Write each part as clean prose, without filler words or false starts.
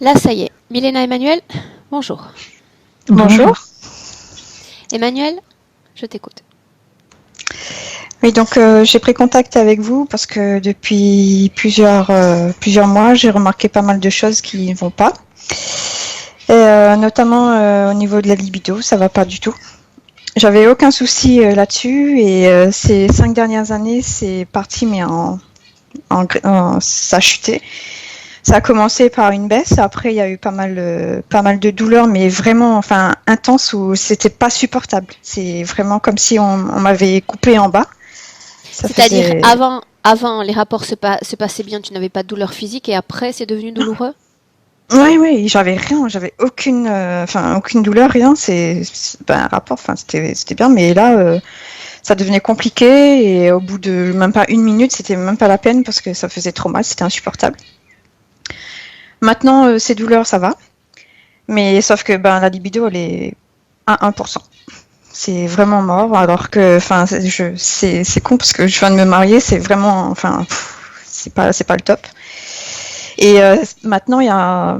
Là, ça y est. Milena Emmanuel, bonjour. Bonjour. Emmanuel, je t'écoute. Oui, donc j'ai pris contact avec vous parce que depuis plusieurs mois, j'ai remarqué pas mal de choses qui ne vont pas. Et, notamment au niveau de la libido, ça va pas du tout. J'avais aucun souci là-dessus et ces 5 dernières années, c'est parti, mais ça a chuté. Ça a commencé par une baisse, après il y a eu pas mal de douleurs, mais vraiment, enfin, intenses où c'était pas supportable. C'est vraiment comme si on m'avait coupé en bas. Ça C'est-à-dire, faisait. avant les rapports se passaient bien, tu n'avais pas de douleur physique et après, c'est devenu douloureux? Oui, oui, j'avais rien, j'avais aucune douleur, rien. Un rapport, enfin, c'était bien, mais là, ça devenait compliqué et au bout de même pas une minute, c'était même pas la peine parce que ça faisait trop mal, c'était insupportable. Maintenant, ces douleurs, ça va, mais sauf que la libido, elle est à 1%. C'est vraiment mort, alors que, enfin, c'est con parce que je viens de me marier, c'est vraiment, enfin, c'est pas le top. Et maintenant, il y a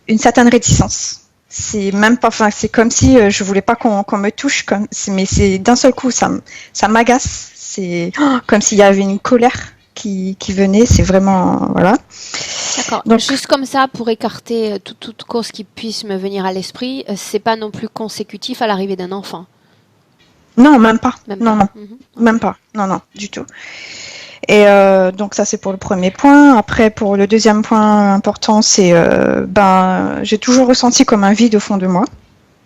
une certaine réticence. C'est même pas, enfin, c'est comme si je voulais pas qu'on me touche, mais c'est d'un seul coup, ça m'agace. C'est comme s'il y avait une colère qui venait. C'est vraiment, voilà. D'accord. Donc, Juste comme ça, pour écarter toute cause qui puisse me venir à l'esprit, c'est pas non plus consécutif à l'arrivée d'un enfant. non, même pas. Même Non, pas. non, Ok. même pas. Non, non, du tout. Et donc ça c'est pour le premier point. Après pour le deuxième point important, c'est j'ai toujours ressenti comme un vide au fond de moi,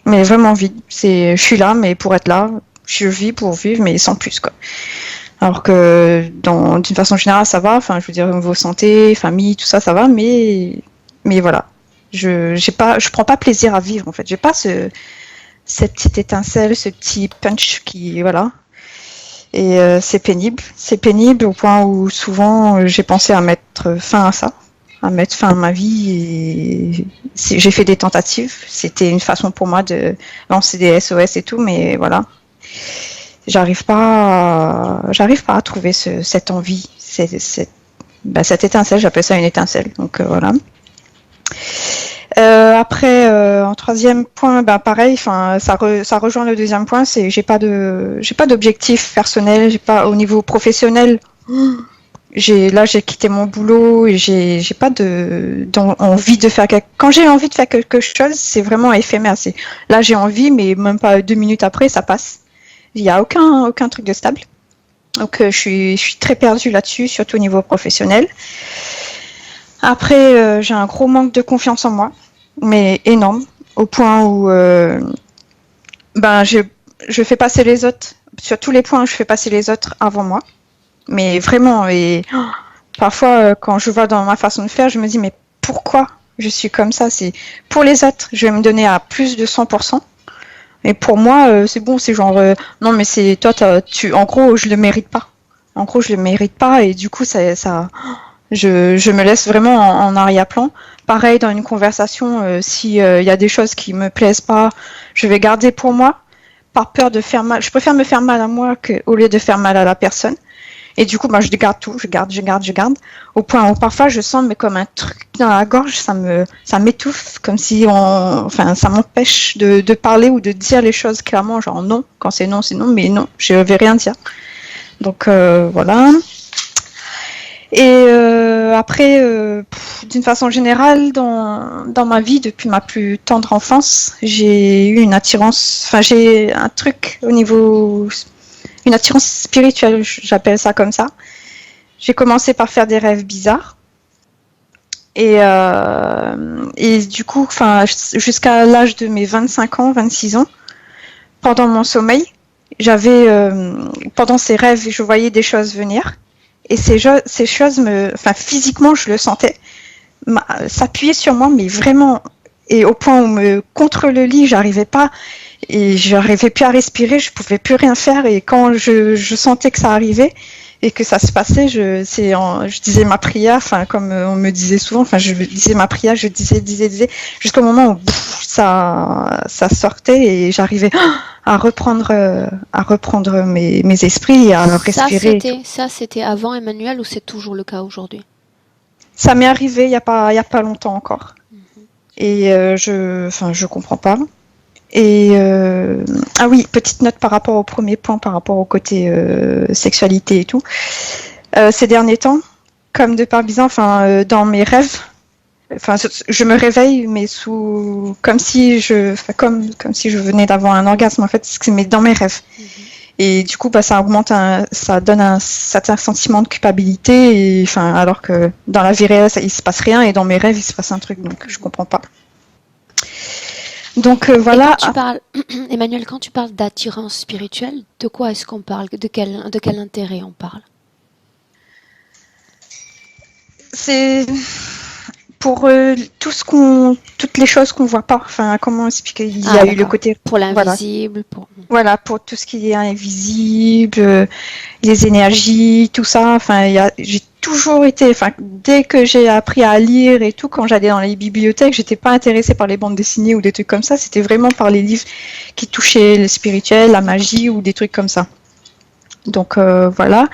mais vraiment vide. Je suis là, mais pour être là, je vis pour vivre, mais sans plus quoi. Alors que d'une façon générale ça va. Enfin je veux dire au niveau santé, famille, tout ça ça va, mais voilà. Je prends pas plaisir à vivre en fait. J'ai pas cette petite étincelle, ce petit punch qui voilà. Et c'est pénible au point où souvent j'ai pensé à mettre fin à ça, à mettre fin à ma vie. Et j'ai fait des tentatives. C'était une façon pour moi de lancer des SOS et tout, mais voilà, j'arrive pas à trouver cette envie, cette étincelle. J'appelle ça une étincelle. Donc voilà. Après, en troisième point, pareil, ça rejoint le deuxième point, c'est j'ai pas d'objectif personnel, j'ai pas au niveau professionnel. J'ai quitté mon boulot et j'ai pas envie de faire quand j'ai envie de faire quelque chose, c'est vraiment éphémère. Là j'ai envie, mais même pas 2 minutes après, ça passe. Il y a aucun truc de stable. Donc je suis très perdue là-dessus, surtout au niveau professionnel. Après, j'ai un gros manque de confiance en moi, mais énorme, au point où je fais passer les autres, sur tous les points, je fais passer les autres avant moi. Mais vraiment, et parfois, quand je vois dans ma façon de faire, je me dis, mais pourquoi je suis comme ça? C'est pour les autres, je vais me donner à plus de 100%. Et pour moi, c'est bon, c'est genre, non, mais c'est toi, en gros, je le mérite pas. En gros, je le mérite pas, et du coup, je me laisse vraiment en arrière-plan. Pareil, dans une conversation, s'il y a des choses qui me plaisent pas, je vais garder pour moi, par peur de faire mal. Je préfère me faire mal à moi au lieu de faire mal à la personne. Et du coup, je garde tout, je garde, au point où parfois je sens mais comme un truc dans la gorge, ça m'étouffe, comme si ça m'empêche de parler ou de dire les choses clairement, genre non, quand c'est non, mais non, je vais rien dire. Donc voilà. Et après, d'une façon générale, dans ma vie, depuis ma plus tendre enfance, j'ai eu une attirance, j'ai un truc au niveau, une attirance spirituelle, j'appelle ça comme ça. J'ai commencé par faire des rêves bizarres. Et du coup, jusqu'à l'âge de mes 25 ans, 26 ans, pendant mon sommeil, pendant ces rêves, je voyais des choses venir. Et ces choses, physiquement, je le sentais, s'appuyer sur moi, mais vraiment, et au point où contre le lit, j'arrivais pas, et j'arrivais plus à respirer, je pouvais plus rien faire. Et quand je sentais que ça arrivait et que ça se passait, je disais ma prière, comme on me disait souvent, je disais ma prière, je disais, jusqu'au moment où ça sortait et j'arrivais à reprendre mes esprits et à respirer. Ça, c'était avant Emmanuel ou c'est toujours le cas aujourd'hui? Ça m'est arrivé il y a pas longtemps encore. Et je comprends pas. Et ah oui, petite note par rapport au premier point, par rapport au côté sexualité et tout. Ces derniers temps, comme de par bizarre, dans mes rêves, je me réveille, mais comme si je venais d'avoir un orgasme en fait, mais dans mes rêves. Et du coup, ça donne un certain sentiment de culpabilité, alors que dans la vie réelle, il se passe rien, et dans mes rêves, il se passe un truc, donc je comprends pas. Donc voilà. Et quand tu parles, Emmanuel, quand tu parles d'attirance spirituelle, de quoi est-ce qu'on parle? De quel intérêt on parle? C'est pour toutes les choses qu'on voit pas. Enfin, comment expliquer? Il y a eu le côté pour l'invisible, voilà, pour tout ce qui est invisible, les énergies, tout ça. J'ai toujours été, dès que j'ai appris à lire et tout, quand j'allais dans les bibliothèques, j'étais pas intéressée par les bandes dessinées ou des trucs comme ça. C'était vraiment par les livres qui touchaient le spirituel, la magie ou des trucs comme ça. Donc voilà.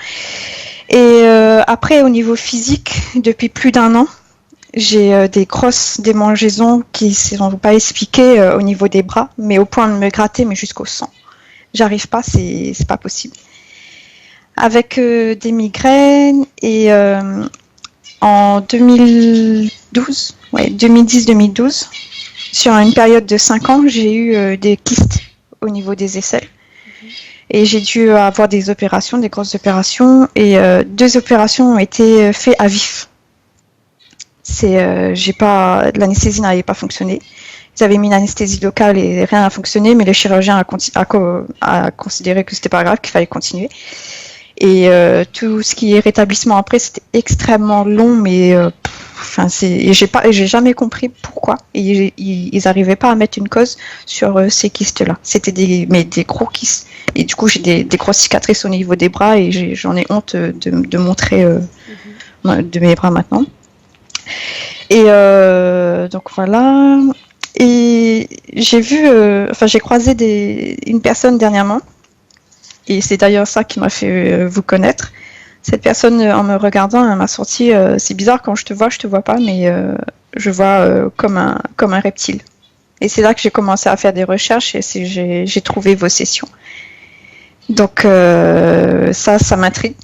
Et après, au niveau physique, depuis plus d'1 an, j'ai des grosses démangeaisons qui ne sont pas expliquées au niveau des bras, mais au point de me gratter, mais jusqu'au sang. J'arrive pas, c'est pas possible. Avec des migraines et en 2010-2012, sur une période de 5 ans, j'ai eu des kystes au niveau des aisselles. Et j'ai dû avoir des grosses opérations, et 2 opérations ont été faites à vif. L'anesthésie n'avait pas fonctionné. Ils avaient mis une anesthésie locale et rien n'a fonctionné, mais le chirurgien a considéré que c'était pas grave, qu'il fallait continuer. Et tout ce qui est rétablissement après, c'était extrêmement long, mais j'ai jamais compris pourquoi. Et ils n'arrivaient pas à mettre une cause sur ces kystes-là. C'était des gros kystes. Et du coup, j'ai des grosses cicatrices au niveau des bras, et j'en ai honte de montrer de mes bras maintenant. Et donc voilà. Et j'ai croisé une personne dernièrement, et c'est d'ailleurs ça qui m'a fait vous connaître. Cette personne, en me regardant, elle m'a sorti c'est bizarre, quand je te vois pas, mais je vois comme un reptile. Et c'est là que j'ai commencé à faire des recherches, et j'ai trouvé vos sessions. Donc ça m'intrigue.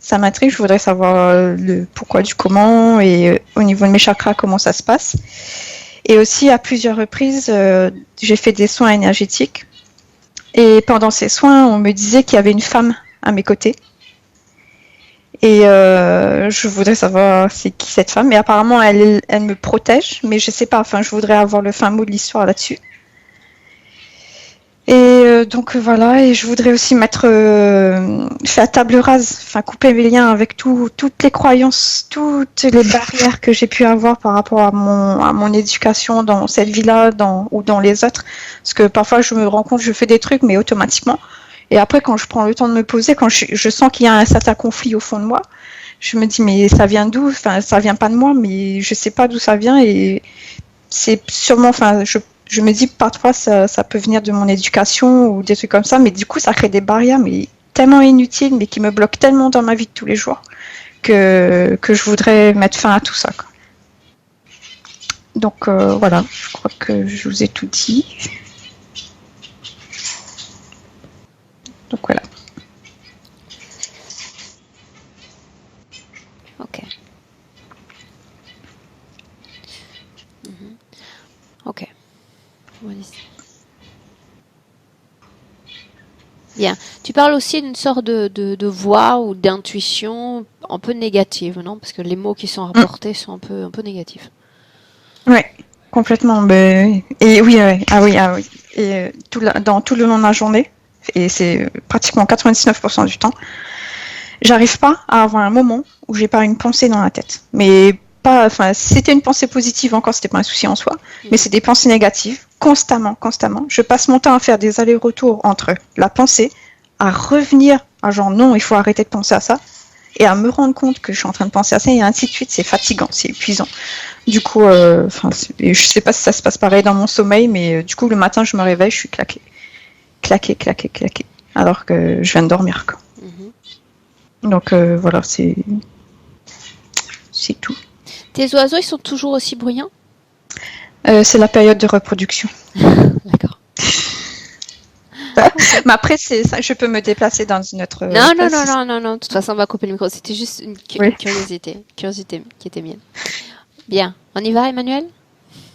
Ça m'intrigue, je voudrais savoir le pourquoi du comment, et au niveau de mes chakras, comment ça se passe. Et aussi, à plusieurs reprises, j'ai fait des soins énergétiques. Et pendant ces soins, on me disait qu'il y avait une femme à mes côtés. Et je voudrais savoir c'est qui cette femme. Et apparemment, elle me protège, mais je sais pas. Je voudrais avoir le fin mot de l'histoire là-dessus. Et donc voilà, et je voudrais aussi faire table rase, couper mes liens avec toutes les croyances, toutes les barrières que j'ai pu avoir par rapport à mon éducation dans cette vie-là, ou dans les autres. Parce que parfois je me rends compte, je fais des trucs, mais automatiquement. Et après, quand je prends le temps de me poser, quand je sens qu'il y a un certain conflit au fond de moi, je me dis, mais ça vient d'où? Ça vient pas de moi, mais je sais pas d'où ça vient, et c'est sûrement, je me dis parfois ça peut venir de mon éducation ou des trucs comme ça, mais du coup ça crée des barrières, mais tellement inutiles, mais qui me bloquent tellement dans ma vie de tous les jours, que je voudrais mettre fin à tout ça, quoi. Donc voilà, je crois que je vous ai tout dit. Donc voilà. Ok. Ok. Bien. Tu parles aussi d'une sorte de voix ou d'intuition un peu négative, non? Parce que les mots qui sont rapportés sont un peu négatifs. Ouais, complètement. Et oui, ah oui. Et dans tout le long de la journée, et c'est pratiquement 99% du temps, j'arrive pas à avoir un moment où j'ai pas une pensée dans la tête. Mais pas, si c'était une pensée positive encore, c'était pas un souci en soi. Mais c'est des pensées négatives, constamment. Je passe mon temps à faire des allers-retours entre la pensée, à revenir à genre non, il faut arrêter de penser à ça, et à me rendre compte que je suis en train de penser à ça, et ainsi de suite. C'est fatigant, c'est épuisant. Du coup, je sais pas si ça se passe pareil dans mon sommeil, mais du coup, le matin, je me réveille, je suis claquée. Alors que je viens de dormir, quoi. Donc voilà, c'est tout. Tes oiseaux, ils sont toujours aussi bruyants? C'est la période de reproduction. D'accord. Mais après, c'est ça, je peux me déplacer dans une autre Non, non, place. non, non, non, non. De toute façon, on va couper le micro. C'était juste une Oui. curiosité. Curiosité qui était mienne. Bien. On y va, Emmanuel?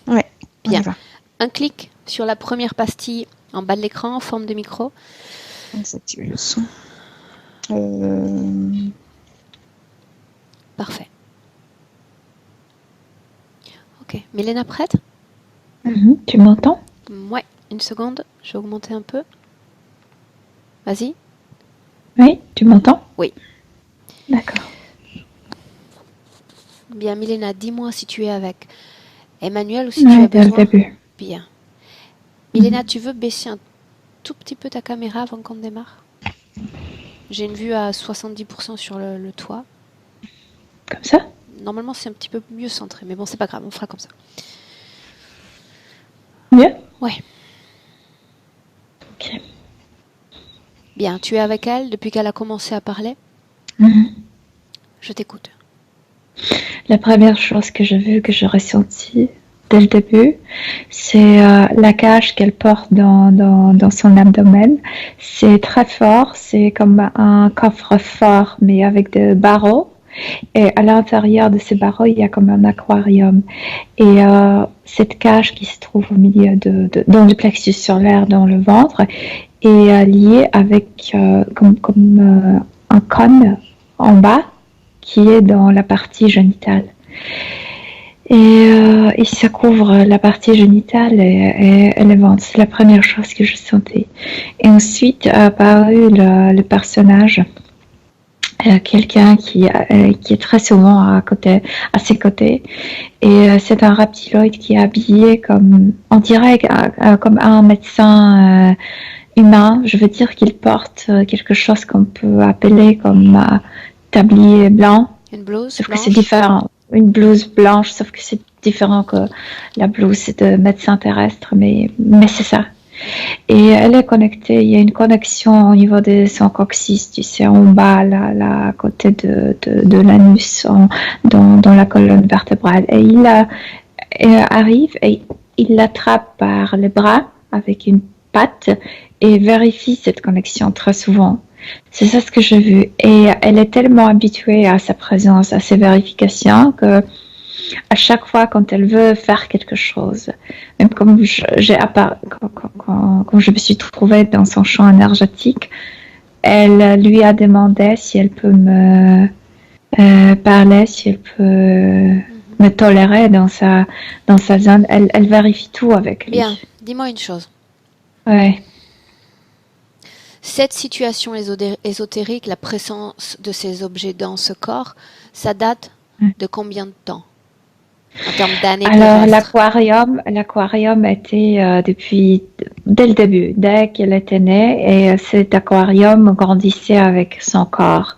Ouais, on Bien. y va. Un clic sur la première pastille en bas de l'écran en forme de micro. On désactive le son. Parfait. Ok. Milena, prête? Tu m'entends? Ouais. Une seconde. Je vais augmenter un peu. Vas-y. Oui, tu m'entends? Oui. D'accord. Bien, Milena, dis-moi si tu es avec Emmanuel ou si tu as Oui, dès le besoin. début. Bien. Milena, tu veux baisser un tout petit peu ta caméra avant qu'on démarre? J'ai une vue à 70% sur le toit. Comme ça? Normalement, c'est un petit peu mieux centré, mais bon, c'est pas grave, on fera comme ça. Mieux? Ouais. Ok. Bien, tu es avec elle depuis qu'elle a commencé à parler? Mhm. Je t'écoute. La première chose que j'ai vue, que j'ai ressentie dès le début, c'est la cage qu'elle porte dans son abdomen. C'est très fort, c'est comme un coffre-fort, mais avec des barreaux. Et à l'intérieur de ces barreaux, il y a comme un aquarium. Et cette cage qui se trouve au milieu dans le plexus solaire, dans le ventre, est liée avec comme un cône en bas qui est dans la partie génitale. Et ça couvre la partie génitale et le ventre. C'est la première chose que je sentais. Et ensuite a apparu le personnage, quelqu'un qui est très souvent à ses côtés. Et c'est un reptiloïde qui est habillé comme, on dirait, comme un médecin humain. Je veux dire qu'il porte quelque chose qu'on peut appeler comme tablier blanc. Une blouse Sauf que blanche? c'est différent. Une blouse blanche, sauf que c'est différent que la blouse de médecin terrestre, mais c'est ça. Et elle est connectée, il y a une connexion au niveau de son coccyx, tu sais, en bas, là à côté de l'anus, dans la colonne vertébrale. Et il arrive et il l'attrape par les bras avec une patte et vérifie cette connexion très souvent. C'est ça ce que j'ai vu. Et elle est tellement habituée à sa présence, à ses vérifications, que à chaque fois quand elle veut faire quelque chose, même comme quand je me suis trouvée dans son champ énergétique, elle lui a demandé si elle peut me parler, si elle peut me tolérer dans sa zone. Elle vérifie tout avec lui. Bien, dis-moi une chose. Ouais. Cette situation ésotérique, la présence de ces objets dans ce corps, ça date de combien de temps en termes d'années Alors terrestres? l'aquarium était dès le début, dès qu'elle était née, et cet aquarium grandissait avec son corps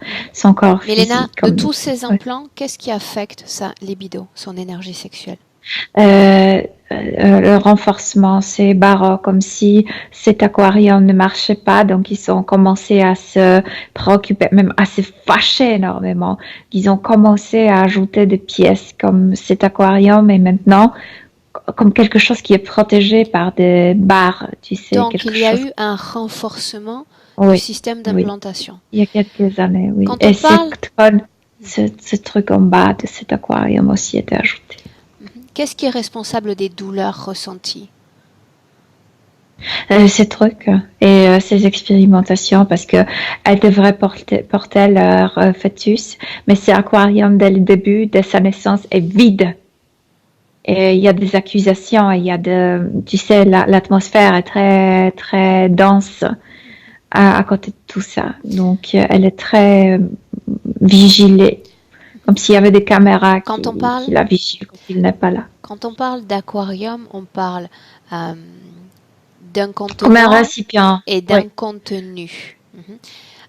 Milena, physique. de tous ces implants, qu'est-ce qui affecte sa libido, son énergie sexuelle? Le renforcement, c'est barreaux, comme si cet aquarium ne marchait pas, donc ils ont commencé à se préoccuper, même à se fâcher énormément. Ils ont commencé à ajouter des pièces comme cet aquarium et maintenant comme quelque chose qui est protégé par des barres, tu sais, Donc, quelque il y a chose. eu un renforcement du Oui, système oui, d'implantation. il y a quelques années, oui. Quand Et on parle, ce truc en bas de cet aquarium aussi était ajouté. qu'est-ce qui est responsable des douleurs ressenties? Ces trucs et ces expérimentations parce que elles devraient porter leur fœtus, mais cet aquarium dès le début de sa naissance est vide. Et il y a des accusations, il y a tu sais, l'atmosphère est très très dense à côté de tout ça. Donc elle est très vigilée, comme s'il y avait des caméras qui la vigilent quand il n'est pas là. Quand on parle d'aquarium, on parle d'un Comme un contenant récipient. et Oui. d'un contenu.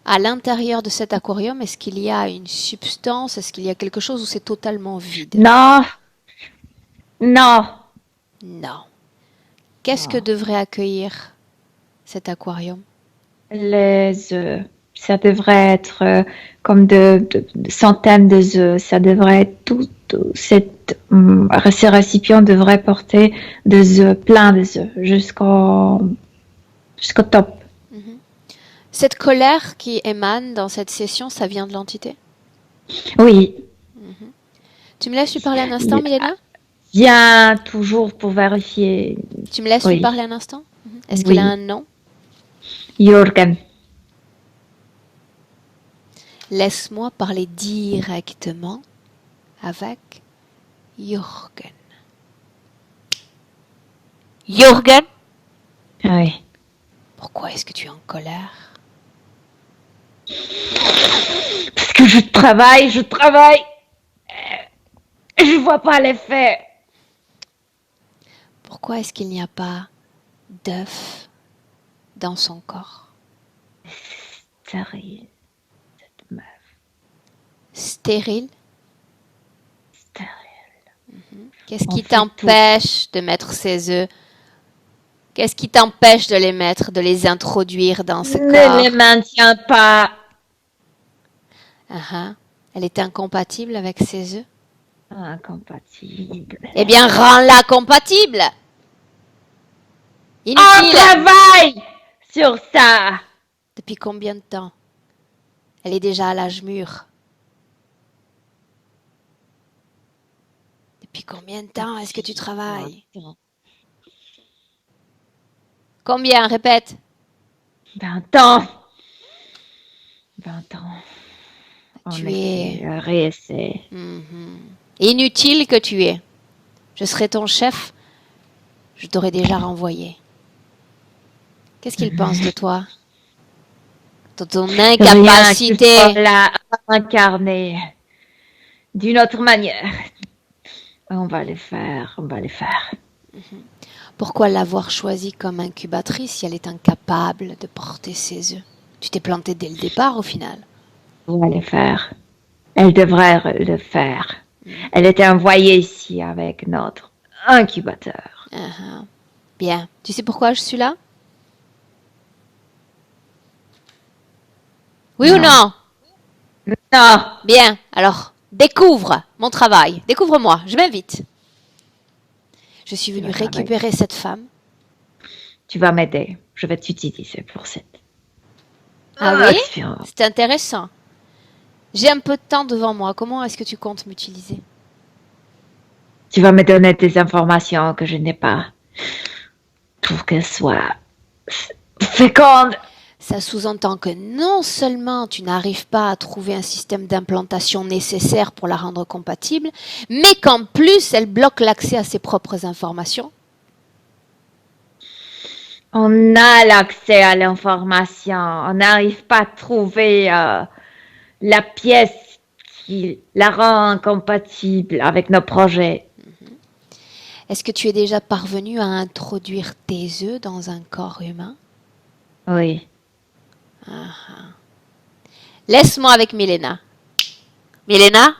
À l'intérieur de cet aquarium, est-ce qu'il y a une substance? Est-ce qu'il y a quelque chose ou c'est totalement vide? Non, non. Non. Qu'est-ce que devrait accueillir cet aquarium? Les œufs. Ça devrait être comme de centaines de œufs. Ça devrait être ces récipients devraient porter des œufs, plein des œufs, jusqu'au top. Mhm. Cette colère qui émane dans cette session, ça vient de l'entité? Oui, Tu me laisses lui parler un instant, Milena? viens toujours pour vérifier. Tu me laisses lui Oui. parler un instant? Est-ce Oui. qu'il a un nom? Jürgen. Laisse-moi parler directement avec Jürgen. Jürgen, Oui. pourquoi est-ce que tu es en colère? Parce que je travaille. Je vois pas l'effet. Pourquoi est-ce qu'il n'y a pas d'œuf dans son corps? Stérile. Cette meuf. Stérile? Stérile. Qu'est-ce On qui fait t'empêche de mettre ses œufs? Qu'est-ce qui t'empêche de les mettre, de les introduire dans ce Ne corps? les maintiens pas. Elle est incompatible avec ses œufs? Incompatible. Eh bien, rends-la compatible! On Inutile! travaille sur ça. Depuis combien de temps? Elle est déjà à l'âge mûr. Depuis combien de temps est-ce que tu travailles? Combien? Répète. 20 ans. 20 ans. Tu es réessai. inutile que tu es. Je serais ton chef, je t'aurais déjà renvoyé. Qu'est-ce qu'il pense de toi? De ton incapacité? Rien que la incarner d'une autre manière. On va les faire. Pourquoi l'avoir choisie comme incubatrice si elle est incapable de porter ses œufs? Tu t'es planté dès le départ au final. On va les faire. Elle devrait le faire. Elle était envoyée ici avec notre incubateur. Bien. Tu sais pourquoi je suis là? Oui ou non? Non. Bien. Alors, découvre mon travail. Découvre-moi. Je m'invite. Je suis venue récupérer cette femme. Tu vas m'aider. Je vais t'utiliser pour cette. Ah oui? C'est intéressant. J'ai un peu de temps devant moi. Comment est-ce que tu comptes m'utiliser? Tu vas me donner des informations que je n'ai pas pour qu'elles soient fécondes. Ça sous-entend que non seulement tu n'arrives pas à trouver un système d'implantation nécessaire pour la rendre compatible, mais qu'en plus elle bloque l'accès à ses propres informations. On a l'accès à l'information. On n'arrive pas à trouver la pièce qui la rend incompatible avec nos projets. Est-ce que tu es déjà parvenu à introduire tes œufs dans un corps humain? Oui. Laisse-moi avec Milena. Milena,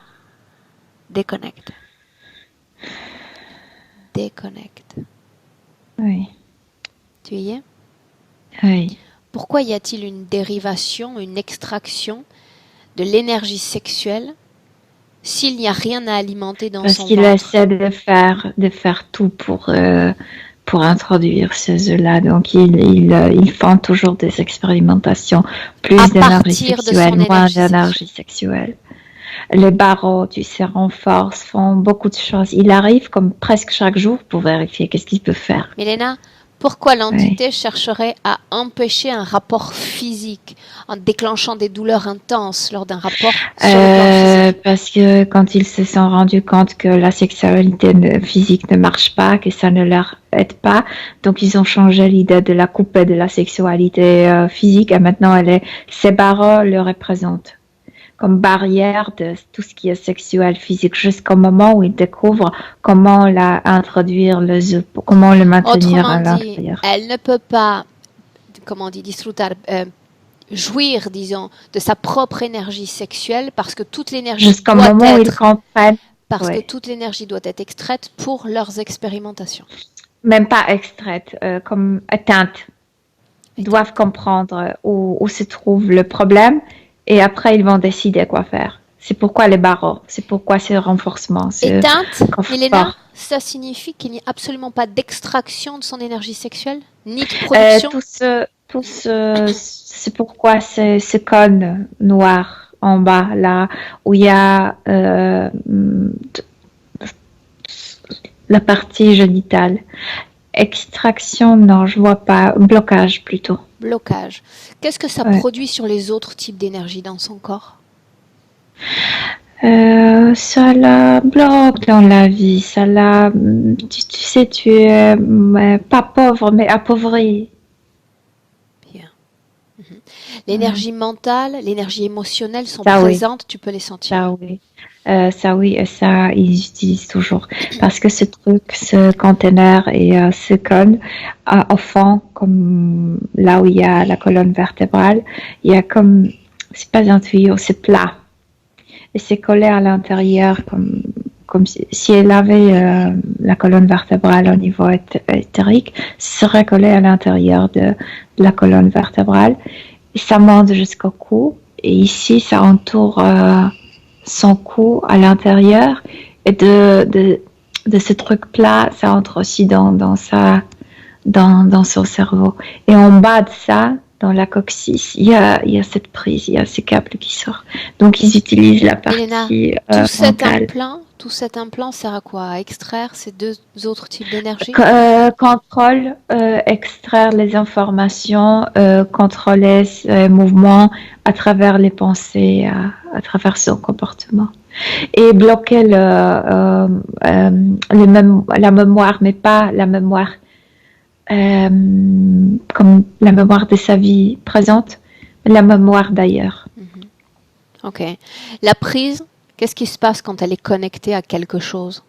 déconnecte. Déconnecte. Oui. Tu y es? Oui. Pourquoi y a-t-il une dérivation, une extraction de l'énergie sexuelle s'il n'y a rien à alimenter dans son ventre? Parce qu'il essaie de faire tout pour introduire ces œufs-là. Donc, ils font toujours des expérimentations. Plus d'énergie sexuelle, moins d'énergie sexuelle. Les barreaux, tu sais, renforcent, font beaucoup de choses. Il arrive comme presque chaque jour pour vérifier qu'est-ce qu'il peut faire. Milena, pourquoi l'entité chercherait à empêcher un rapport physique en déclenchant des douleurs intenses lors d'un rapport sur le plan physique? Parce que quand ils se sont rendus compte que la sexualité physique ne marche pas, que ça ne leur aide pas, donc ils ont changé l'idée de la couper de la sexualité physique et maintenant ces barreaux le représentent comme barrière de tout ce qui est sexuel, physique, jusqu'au moment où ils découvrent comment introduire les œufs, comment le maintenir à l'intérieur. Elle ne peut pas, disfrutar, jouir, disons, de sa propre énergie sexuelle parce que toute l'énergie jusqu'au moment où ils comprennent. Parce que toute l'énergie doit être extraite pour leurs expérimentations. Même pas extraite, comme éteinte. Ils doivent comprendre où se trouve le problème et après ils vont décider quoi faire. C'est pourquoi les barreaux, c'est pourquoi ce renforcement, ce Éteinte, Elena, confort. ça signifie qu'il n'y a absolument pas d'extraction de son énergie sexuelle, ni de production. C'est pourquoi ce cône noir en bas, là, où il y a la partie génitale. Extraction, non, je vois pas. Blocage plutôt. Blocage. Qu'est-ce que ça Ouais. produit sur les autres types d'énergie dans son corps? Ça la bloque dans la vie. Ça la, tu sais, tu es pas pauvre, mais appauvri. Bien. L'énergie mentale, l'énergie émotionnelle sont Ça, oui. présentes, tu peux les sentir. Ça, oui. Ça, oui, et ça, ils utilisent toujours. Parce que ce truc, ce conteneur et ce cône, au fond, comme là où il y a la colonne vertébrale, il y a comme, c'est pas un tuyau, c'est plat. Et c'est collé à l'intérieur comme si elle avait la colonne vertébrale au niveau éthérique, ce serait collé à l'intérieur de la colonne vertébrale. Et ça monte jusqu'au cou. Et ici, ça entoure son cou à l'intérieur. Et de ce truc plat, ça entre aussi dans son cerveau. Et en bas de ça, dans la coccyx, il y a cette prise, il y a ces câbles qui sortent. Donc, ils utilisent la Elena, partie tout cet implant sert à quoi? À extraire ces deux autres types d'énergie? contrôle, extraire les informations, contrôler ses mouvements à travers les pensées, à travers son comportement. Et bloquer la mémoire, mais pas la mémoire comme la mémoire de sa vie présente, mais la mémoire d'ailleurs. Ok. La prise, qu'est-ce qui se passe quand elle est connectée à quelque chose?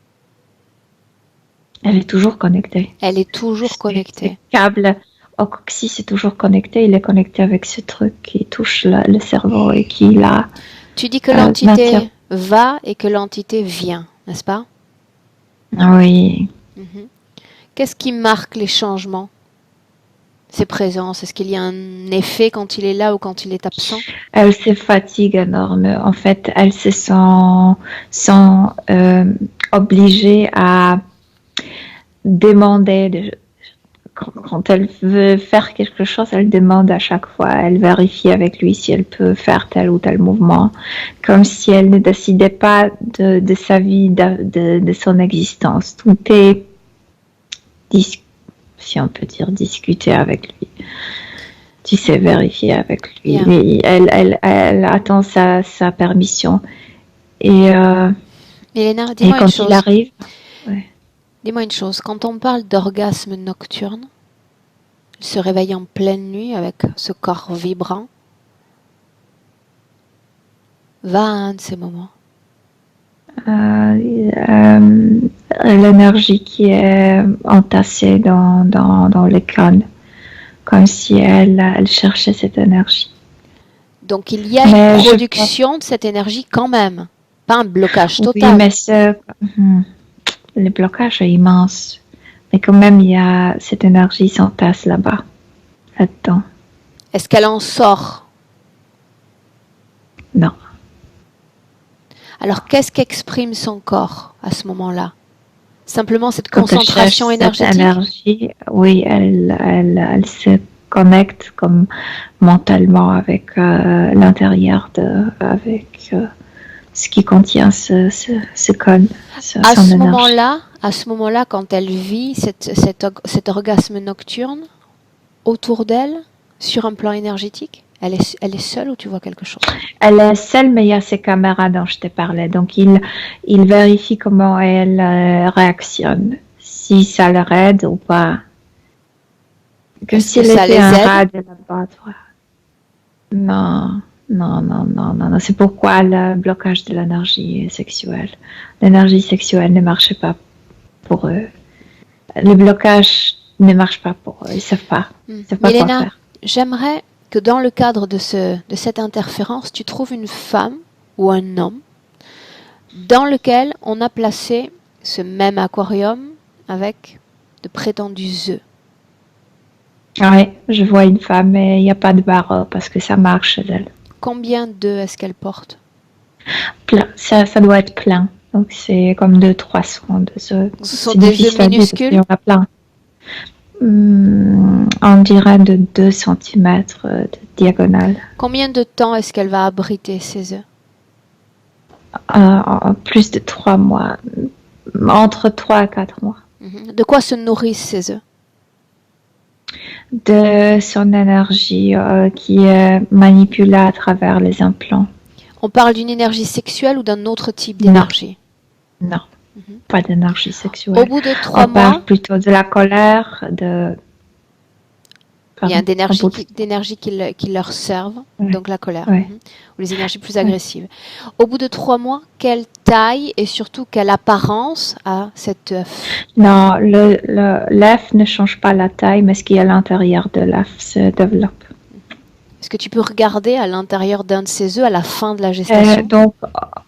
Elle est toujours connectée. Elle est toujours connectée. Le câble au coccyx est toujours connecté. Il est connecté avec ce truc qui touche le cerveau et qui l'a. Tu dis que l'entité va et que l'entité vient, n'est-ce pas? Oui. Qu'est-ce qui marque les changements? Ses présences, est-ce qu'il y a un effet quand il est là ou quand il est absent? Elle se fatigue énormément. En fait, elle se sent obligée à demander. Quand elle veut faire quelque chose, elle demande à chaque fois. Elle vérifie avec lui si elle peut faire tel ou tel mouvement. Comme si elle ne décidait pas de sa vie, de son existence. Tout est si on peut dire, discuter avec lui. Tu sais, vérifier avec lui. Et elle attend sa permission. Et Elena, dis-moi quand une chose. Il arrive... Dis-moi une chose. Quand on parle d'orgasme nocturne, il se réveille en pleine nuit avec ce corps vibrant. Va à un de ces moments. L'énergie qui est entassée dans les cônes, comme si elle cherchait cette énergie. Donc il y a une production de cette énergie quand même, pas un blocage total. Oui, mais le blocage est immense, mais quand même il y a cette énergie qui s'entasse là-bas, là-dedans. Est-ce qu'elle en sort? Non. Alors, qu'est-ce qu'exprime son corps à ce moment-là? Simplement cette concentration énergétique? Cette énergie, oui, elle se connecte comme mentalement avec l'intérieur, avec ce qui contient ce cône. À ce moment-là, quand elle vit cet orgasme nocturne, autour d'elle, sur un plan énergétique, elle est seule ou tu vois quelque chose? Elle est seule, mais il y a ces caméras dont je te parlais. Donc, il vérifie comment elle réactionne. Si ça l'aide ou pas. Comme si elle était un rat de laboratoire. Non. C'est pourquoi le blocage de l'énergie sexuelle. L'énergie sexuelle ne marchait pas pour eux. Le blocage ne marche pas pour eux. Ils ne savent pas. Ils savent pas quoi faire. J'aimerais que dans le cadre de cette interférence, tu trouves une femme ou un homme dans lequel on a placé ce même aquarium avec de prétendus œufs. Ouais, je vois une femme, mais il n'y a pas de barreau parce que ça marche chez elle. Combien d'œufs est-ce qu'elle porte? Plein, ça doit être plein. Donc c'est comme 200-300 de œufs. Ce sont C'est des œufs difficile à dire parce qu'il y minuscules? en a plein. On dirait de 2 centimètres de diagonale. Combien de temps est-ce qu'elle va abriter ces œufs? En plus de 3 mois. Entre 3 et 4 mois. De quoi se nourrissent ces œufs? De son énergie qui est manipulée à travers les implants. On parle d'une énergie sexuelle ou d'un autre type Non. d'énergie? Non, pas d'énergie Au sexuelle. bout de 3 On parle mois, plutôt de la colère, il y a Pardon. d'énergie qui leur servent, Ouais. donc la colère, Ouais. ou les énergies plus agressives. Au bout de 3 mois, quelle taille et surtout quelle apparence a cet œuf? Non, l'œuf ne change pas la taille, mais ce qui est à l'intérieur de l'œuf se développe. Est-ce que tu peux regarder à l'intérieur d'un de ces œufs à la fin de la gestation? Donc,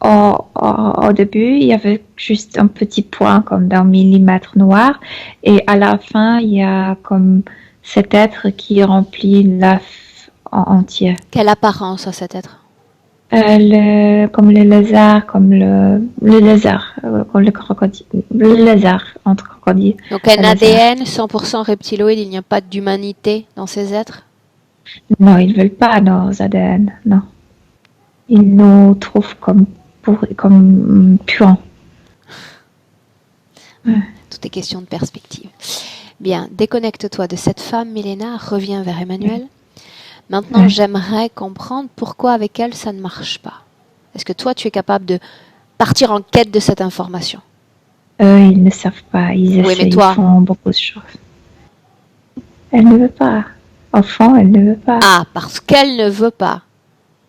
au début, il y avait juste un petit point comme d'un millimètre noir, et à la fin, il y a comme cet être qui remplit l'œuf en entier. Quelle apparence a cet être? Comme le lézard, comme le lézard, comme le crocodile, le lézard entre crocodiles. Donc un Le lézard. ADN 100% reptiloïde, il n'y a pas d'humanité dans ces êtres? Non, ils veulent pas nos ADN, non. Ils nous trouvent comme puants. Tout est question de perspective. Bien, déconnecte-toi de cette femme, Milena, reviens vers Emmanuel. Maintenant, j'aimerais comprendre pourquoi avec elle ça ne marche pas. Est-ce que toi, tu es capable de partir en quête de cette information? Eux, ils ne savent pas, ils Oui, essaient, mais toi? ils font beaucoup de choses. Elle ne veut pas. Au fond, elle ne veut pas. Ah, parce qu'elle ne veut pas.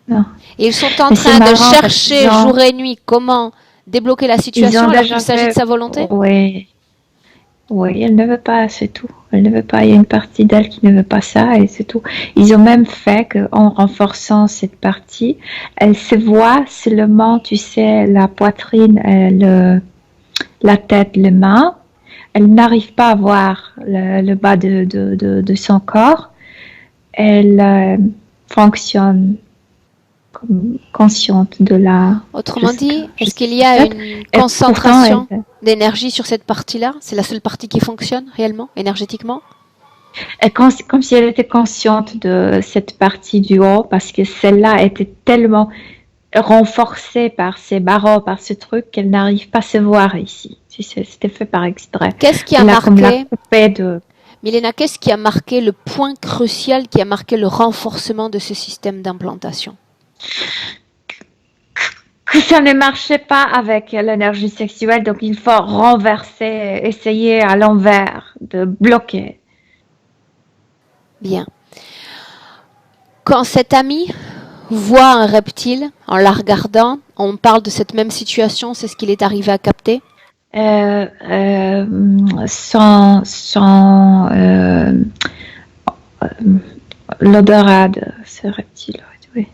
Non. Et ils sont en Mais train c'est de marrant parce chercher qu'ils ont- jour et nuit comment débloquer la Ils situation ont alors déjà qu'il s'agit de fait- sa volonté? Oui. Oui, elle ne veut pas, c'est tout. Elle ne veut pas. Il y a une partie d'elle qui ne veut pas ça et c'est tout. Ils ont même fait qu'en renforçant cette partie, elle se voit seulement, tu sais, la poitrine, la tête, les mains. Elle n'arrive pas à voir le bas de son corps. Elle fonctionne comme consciente de la... Autrement dit, je est-ce qu'il sais y a pas. une Et pourtant, concentration d'énergie sur cette partie-là? C'est la seule partie qui fonctionne réellement, énergétiquement? comme si elle était consciente de cette partie du haut, parce que celle-là était tellement renforcée par ces barreaux, par ce truc, qu'elle n'arrive pas à se voir ici. Tu sais, c'était fait par exprès. Qu'est-ce qui a Elle a comme la marqué, coupée de... Milena, qu'est-ce qui a marqué le point crucial qui a marqué le renforcement de ce système d'implantation? Que ça ne marchait pas avec l'énergie sexuelle, donc il faut renverser, essayer à l'envers de bloquer. Bien. Quand cet ami voit un reptile en la regardant, on parle de cette même situation, c'est ce qu'il est arrivé à capter? Sans l'odorat de ce reptile, oui.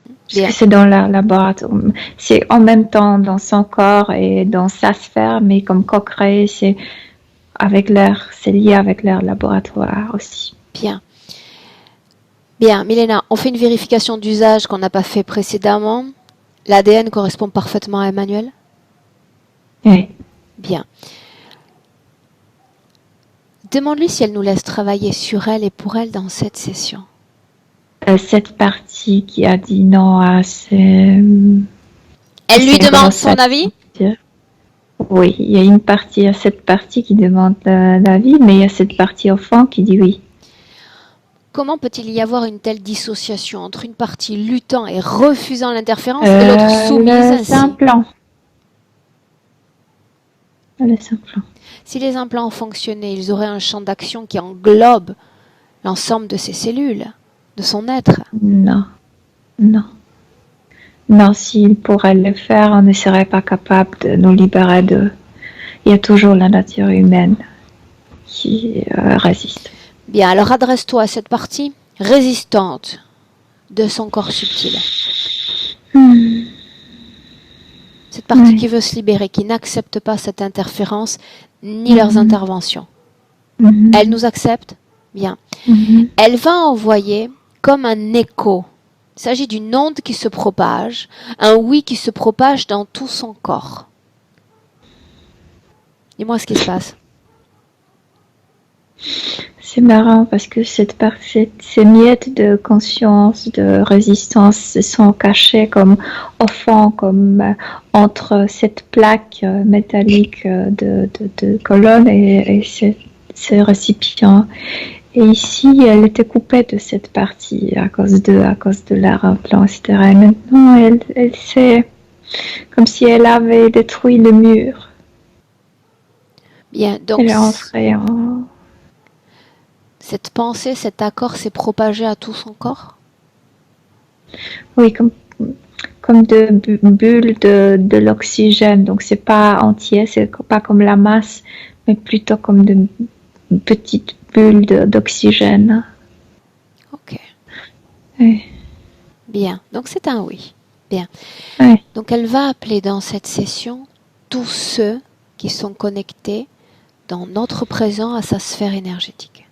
Parce Bien. que c'est dans leur laboratoire. C'est en même temps dans son corps et dans sa sphère, mais comme co-créé, c'est lié avec leur laboratoire aussi. Bien. Bien, Milena, on fait une vérification d'usage qu'on n'a pas fait précédemment. L'ADN correspond parfaitement à Emmanuel? Oui. Bien. Demande-lui si elle nous laisse travailler sur elle et pour elle dans cette session. Cette partie qui a dit non à ces... Elle lui c'est demande grosse son avis? Oui, il y a une partie, cette partie qui demande l'avis, mais il y a cette partie au fond qui dit oui. Comment peut-il y avoir une telle dissociation entre une partie luttant et refusant l'interférence et l'autre soumise ainsi? Les implants. Si les implants fonctionnaient, ils auraient un champ d'action qui englobe l'ensemble de ses cellules, de son être. Non, non. Non, s'il pourrait le faire, on ne serait pas capable de nous libérer de... Il y a toujours la nature humaine qui résiste. Bien, alors adresse-toi à cette partie résistante de son corps subtil. Cette partie qui veut se libérer, qui n'accepte pas cette interférence ni leurs interventions. Elle nous accepte? Bien. Mhm. Elle va envoyer comme un écho. Il s'agit d'une onde qui se propage, un oui qui se propage dans tout son corps. Dis-moi ce qui se passe. C'est marrant parce que ces miettes de conscience, de résistance se sont cachées comme au fond, comme entre cette plaque métallique de colonne et ce récipient. Et ici, elle était coupée de cette partie à cause de leur implant, etc. Et maintenant, elle s'est comme si elle avait détruit le mur. Bien, donc Elle est entrée en... cette pensée, cet accord s'est propagé à tout son corps? Oui, comme de bulles de l'oxygène. Donc, c'est pas entier, c'est pas comme la masse, mais plutôt comme de petites bulles d'oxygène. Ok, Oui. bien. Donc c'est un oui. Bien. Oui. Donc elle va appeler dans cette session tous ceux qui sont connectés dans notre présent à sa sphère énergétique.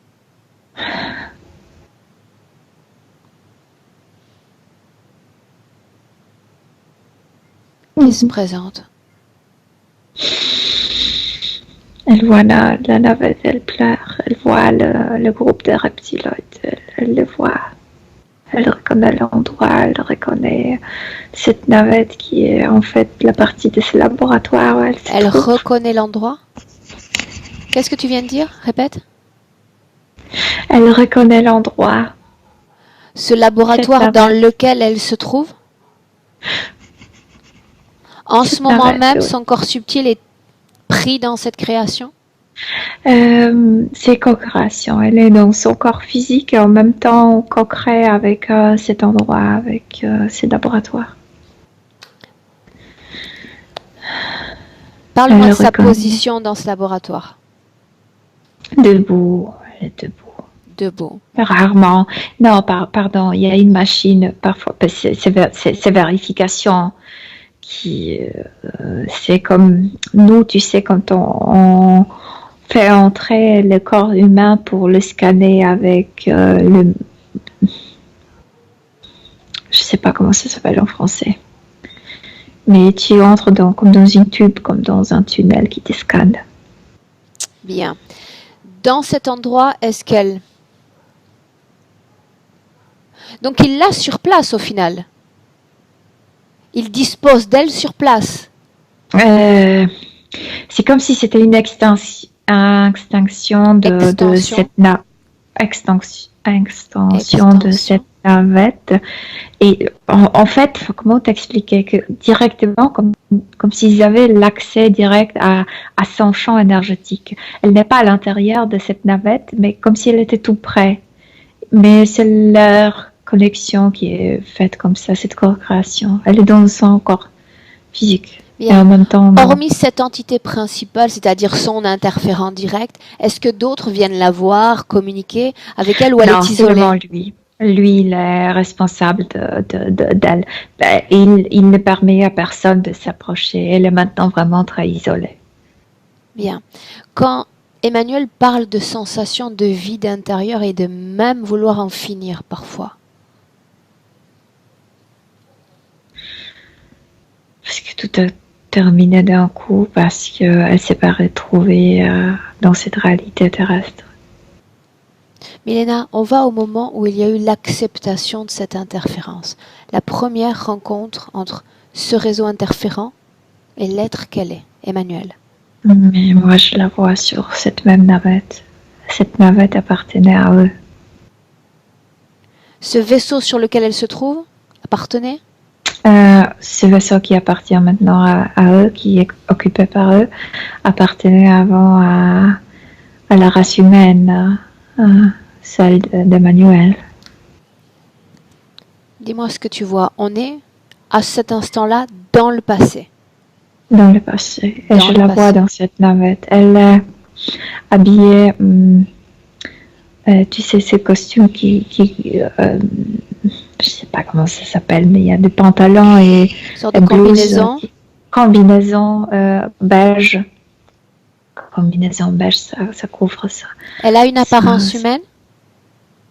Qui se présente? Elle voit la navette, elle pleure. Elle voit le groupe de reptiloïdes. Elle le voit. Elle reconnaît l'endroit, elle reconnaît cette navette qui est en fait la partie de ce laboratoire où elle se Elle trouve. reconnaît l'endroit? Qu'est-ce que tu viens de dire? Répète. Elle reconnaît l'endroit. Ce laboratoire dans lequel elle se trouve? En ce moment navette, même, oui. son corps subtil est pris dans cette création? C'est co-création. Elle est dans son corps physique et en même temps co-crée avec cet endroit, avec ces laboratoires. Parle-moi Elle de sa reconnaît. position dans ce laboratoire. Debout, elle est debout. Debout. Rarement. Non, pardon, il y a une machine, parfois, c'est vérification qui, c'est comme nous, tu sais, quand on fait entrer le corps humain pour le scanner avec je sais pas comment ça s'appelle en français. Mais tu entres comme dans une tube, comme dans un tunnel qui te scanne. Bien. Dans cet endroit, est-ce qu'elle... Donc il l'a sur place au final. Il dispose d'elle sur place. C'est comme si c'était une extension de cette extension de cette navette. Et en fait, comment t'expliquer que directement, comme s'ils avaient l'accès direct à son champ énergétique. Elle n'est pas à l'intérieur de cette navette, mais comme si elle était tout près. Mais c'est leur connexion qui est faite comme ça, cette co-création. Elle est dans son corps physique. Bien. Et en même temps, hormis cette entité principale, c'est-à-dire son interférent direct, est-ce que d'autres viennent la voir, communiquer avec elle ou elle est isolée? Non, c'est vraiment lui. Lui, il est responsable d'elle. Il ne permet à personne de s'approcher. Elle est maintenant vraiment très isolée. Bien. Quand Emmanuel parle de sensation de vide intérieur et de même vouloir en finir parfois. Parce que tout a terminé d'un coup, parce qu'elle s'est pas retrouvée dans cette réalité terrestre. Milena, on va au moment où il y a eu l'acceptation de cette interférence. La première rencontre entre ce réseau interférent et l'être qu'elle est, Emmanuel. Mais moi, je la vois sur cette même navette. Cette navette appartenait à eux. Ce vaisseau sur lequel elle se trouve appartenait? Ce vaisseau qui appartient maintenant à eux, qui est occupé par eux, appartenait avant à la race humaine, celle d'Emmanuel. Dis-moi ce que tu vois. On est, à cet instant-là, dans le passé. Dans le passé. Et je la vois dans cette navette. Elle est habillée, tu sais, ces costumes je sais pas comment ça s'appelle, mais il y a des pantalons et une sorte de combinaison. Combinaison beige. Combinaison beige, ça couvre ça. Elle a une apparence humaine?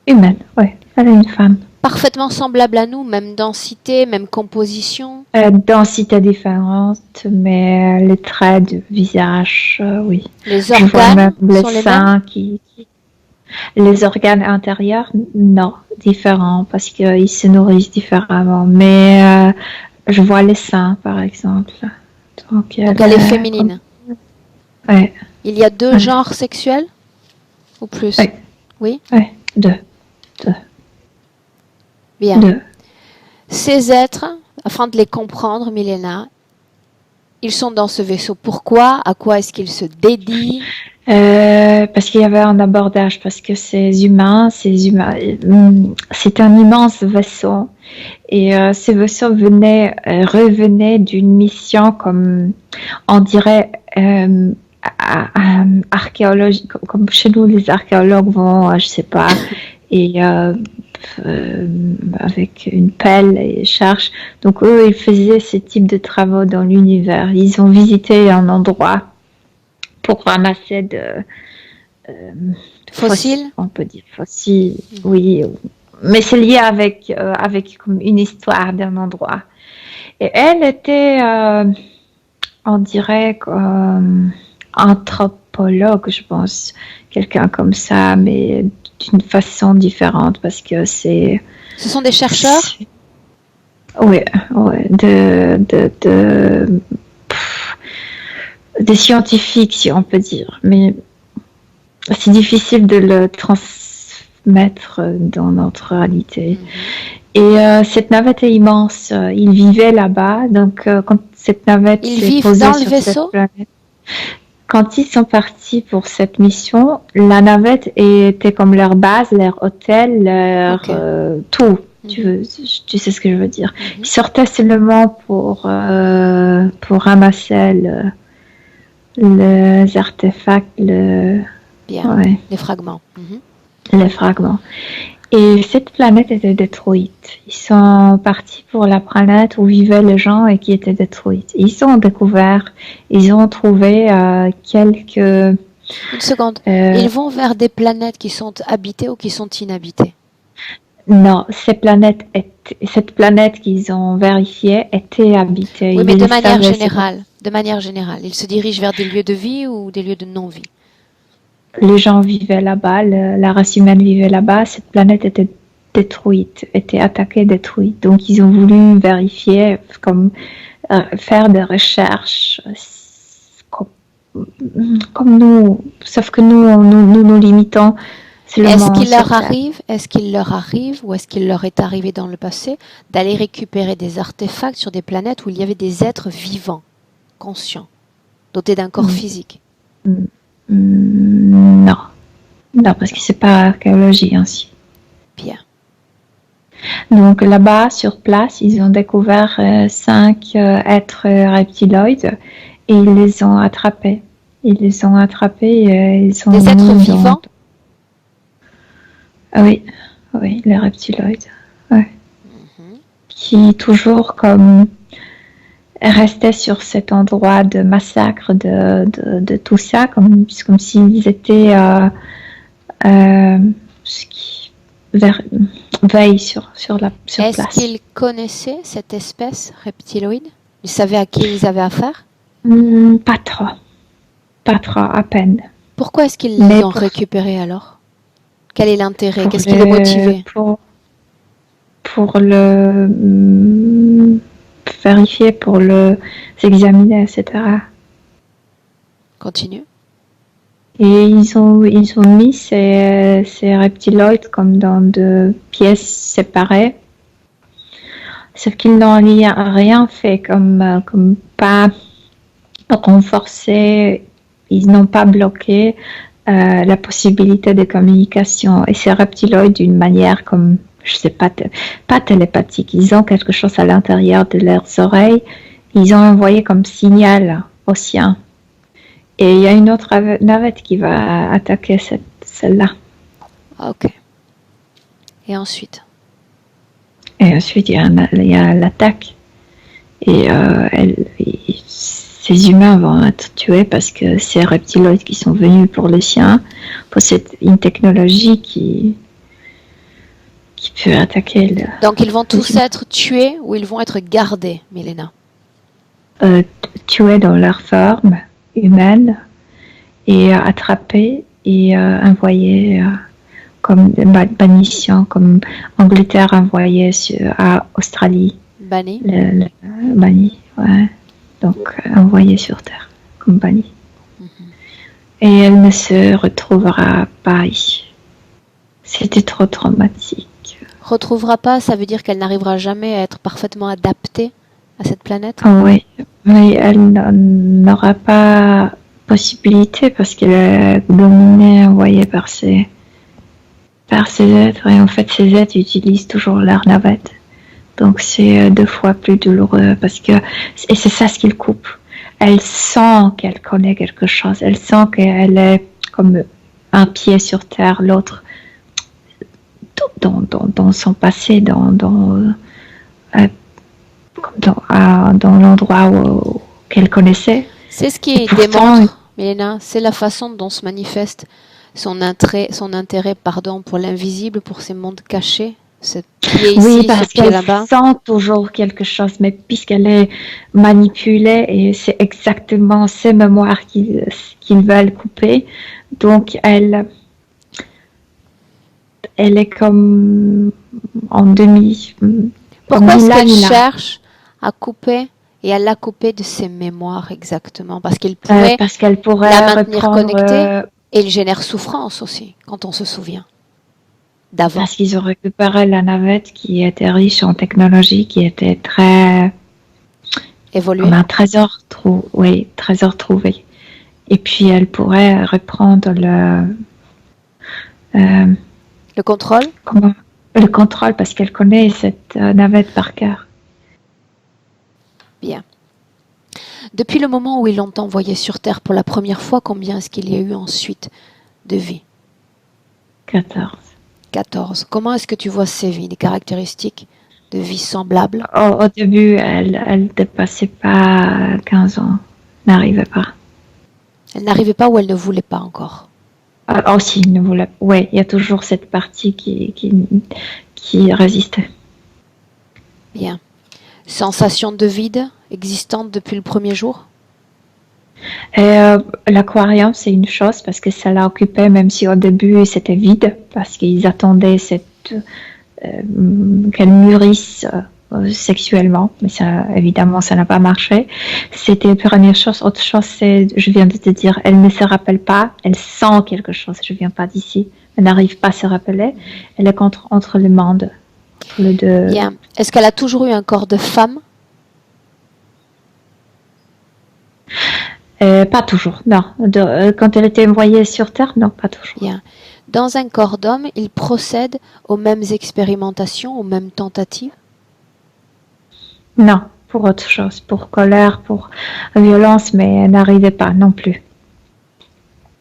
Humaine, oui. Elle est une femme. Parfaitement semblable à nous, même densité, même composition. Densité différente, mais les traits du visage, oui. Les Je vois organes même les sont les mêmes. seins Les organes intérieurs, non, différents, parce qu'ils se nourrissent différemment. Mais je vois les seins, par exemple. Donc Donc elle est féminine. Ouais, Il y a deux Ouais. genres sexuels ou plus? Ouais. Oui. ouais, deux. Bien. Ces êtres, afin de les comprendre, Milena, ils sont dans ce vaisseau. Pourquoi? À quoi est-ce qu'ils se dédient? Parce qu'il y avait un abordage, parce que c'est un immense vaisseau. Et ce vaisseau revenait d'une mission comme, on dirait, archéologique, comme chez nous, les archéologues vont, je sais pas, et avec une pelle et cherchent. Donc eux, ils faisaient ce type de travaux dans l'univers. Ils ont visité un endroit pour ramasser de Fossiles? on peut dire fossiles, oui. Mais c'est lié avec comme une histoire d'un endroit. Et elle était, on dirait, anthropologue, je pense, quelqu'un comme ça, mais d'une façon différente, parce que c'est... Ce sont des chercheurs? Oui, des scientifiques, si on peut dire, mais c'est difficile de le transmettre dans notre réalité. Et cette navette est immense. Ils vivaient là-bas, donc quand cette navette Ils s'est vivent posée dans le sur vaisseau? cette planète, quand ils sont partis pour cette mission, la navette était comme leur base, leur hôtel, leur Ok. tout. Tu sais ce que je veux dire. Ils sortaient seulement pour ramasser les artefacts, Bien. ouais, Les fragments. les fragments. Et cette planète était détruite. Ils sont partis pour la planète où vivaient les gens et qui était détruite. Ils ont découvert, ils ont trouvé quelques... Une seconde. Ils vont vers des planètes qui sont habitées ou qui sont inhabitées? Non, cette planète qu'ils ont vérifiée était habitée. Oui, mais Ils de le manière savaient, générale. De manière générale. Ils se dirigent vers des lieux de vie ou des lieux de non-vie? les gens vivaient là-bas, la race humaine vivait là-bas. Cette planète était détruite, était attaquée, détruite. Donc ils ont voulu vérifier, comme faire des recherches comme nous, sauf que nous limitons Est-ce qu'il leur arrive ou est-ce qu'il leur est arrivé dans le passé d'aller récupérer des artefacts sur des planètes où il y avait des êtres vivants, conscients, dotés d'un corps physique? Non, parce que c'est pas archéologie ainsi. Bien. Donc là-bas, sur place, ils ont découvert 5 êtres reptiloïdes et ils les ont attrapés. Ils ont Des êtres vivants? Oui, les reptiloïdes. Ouais. Qui toujours comme restaient sur cet endroit de massacre de tout ça, comme s'ils étaient veillent sur place. Est-ce qu'ils connaissaient cette espèce reptiloïde? Ils savaient à qui ils avaient affaire? Pas trop, à peine. Pourquoi est-ce qu'ils les ont récupérés alors? Quel est l'intérêt? Qu'est-ce qui les motivait? Pour le vérifier, pour le examiner, etc. Continue. Et ils ont mis ces reptiloïdes comme dans deux pièces séparées. Sauf qu'ils n'ont rien fait comme pas renforcer, ils n'ont pas bloqué la possibilité de communication. Et ces reptiloïdes, d'une manière comme, je sais pas télépathique, ils ont quelque chose à l'intérieur de leurs oreilles, ils ont envoyé comme signal aux siens. Et il y a une autre navette qui va attaquer celle-là. Ok. Et ensuite? Et ensuite, il y a l'attaque. Et ces humains vont être tués parce que ces reptiloïdes qui sont venus pour les siens possèdent une technologie qui qui peut attaquer Donc ils vont tous être tués ou ils vont être gardés, Milena? tués dans leur forme humaine et attrapés et envoyés comme bannition, comme Angleterre envoyé à Australie. Bannis? Banni, ouais. Donc envoyé sur Terre comme banni. Et elle ne se retrouvera pas ici. C'était trop traumatique. Retrouvera pas, ça veut dire qu'elle n'arrivera jamais à être parfaitement adaptée à cette planète? Oui, mais elle n'aura pas possibilité parce qu'elle est dominée, envoyée par ces êtres. Et en fait, ces êtres utilisent toujours leur navette. Donc c'est 2 fois plus douloureux parce que, et c'est ça ce qu'ils coupent. Elle sent qu'elle connaît quelque chose. Elle sent qu'elle est comme un pied sur terre, l'autre dans son passé, dans l'endroit qu'elle connaissait. C'est ce qui démontre, Milena, c'est la façon dont se manifeste son intérêt pour l'invisible, pour ces mondes cachés. Ce pied ici, oui, parce ce pied qu'elle là-bas. sent toujours quelque chose, mais puisqu'elle est manipulée et c'est exactement ses mémoires qu'ils veulent couper, donc elle est comme en demi. Pourquoi est-ce qu'elle cherche à couper et à la couper de ses mémoires exactement? Parce qu'elle pourrait la maintenir connectée et elle génère souffrance aussi quand on se souvient d'avant. Parce qu'ils ont récupéré la navette qui était riche en technologie, qui était très évoluée. Comme un trésor trouvé. Et puis elle pourrait reprendre le contrôle. Le contrôle parce qu'elle connaît cette navette par cœur. Bien. Depuis le moment où ils l'ont envoyé sur Terre pour la première fois, combien est-ce qu'il y a eu ensuite de vies? 14. Comment est-ce que tu vois ces vies, des caractéristiques de vie semblables? Au début, elle ne dépassait pas 15 ans. N'arrivait pas. Elle n'arrivait pas ou elle ne voulait pas encore? Aussi, ne voulait pas. Oui, il y a toujours cette partie qui résistait. Bien. Sensation de vide existante depuis le premier jour? L'aquarium, c'est une chose parce que ça l'a occupé, même si au début c'était vide, parce qu'ils attendaient qu'elle mûrisse sexuellement, mais ça, évidemment, ça n'a pas marché. C'était la première chose. Autre chose, c'est, je viens de te dire, elle ne se rappelle pas, elle sent quelque chose. Je viens pas d'ici, elle n'arrive pas à se rappeler. Elle est entre les mondes. Bien. Est-ce qu'elle a toujours eu un corps de femme? Pas toujours, non. Quand elle était envoyée sur Terre, non, pas toujours. Bien. Dans un corps d'homme, il procède aux mêmes expérimentations, aux mêmes tentatives? Non, pour autre chose, pour colère, pour violence, mais elle n'arrivait pas non plus.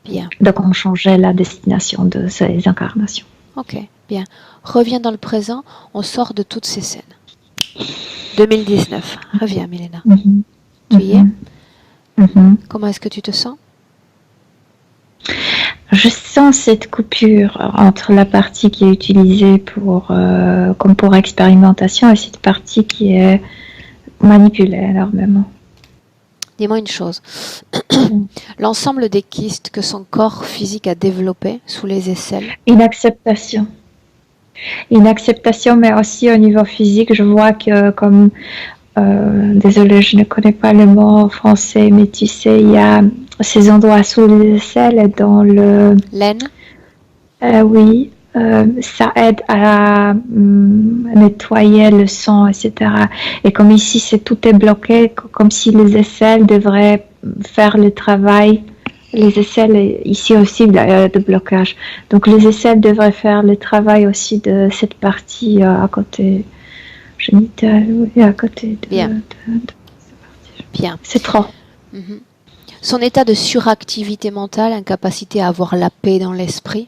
Bien. Donc on changeait la destination de ces incarnations. Ok, bien. Reviens dans le présent, on sort de toutes ces scènes. 2019, reviens Milena. Tu y es? Comment est-ce que tu te sens? Je sens cette coupure entre la partie qui est utilisée comme pour expérimentation et cette partie qui est manipulée énormément. Dis-moi une chose. L'ensemble des kystes que son corps physique a développés sous les aisselles. Une acceptation, mais aussi au niveau physique, je vois que comme désolée, je ne connais pas le mot français, mais tu sais, il y a ces endroits sous les aisselles et dans le... L'aine? Oui, ça aide à nettoyer le sang, etc. Et comme ici, tout est bloqué, comme si les aisselles devraient faire le travail. Les aisselles, ici aussi, de blocage. Donc les aisselles devraient faire le travail aussi de cette partie à côté... génitale, oui, à côté de Bien. Bien. C'est trop. Son état de suractivité mentale, incapacité à avoir la paix dans l'esprit.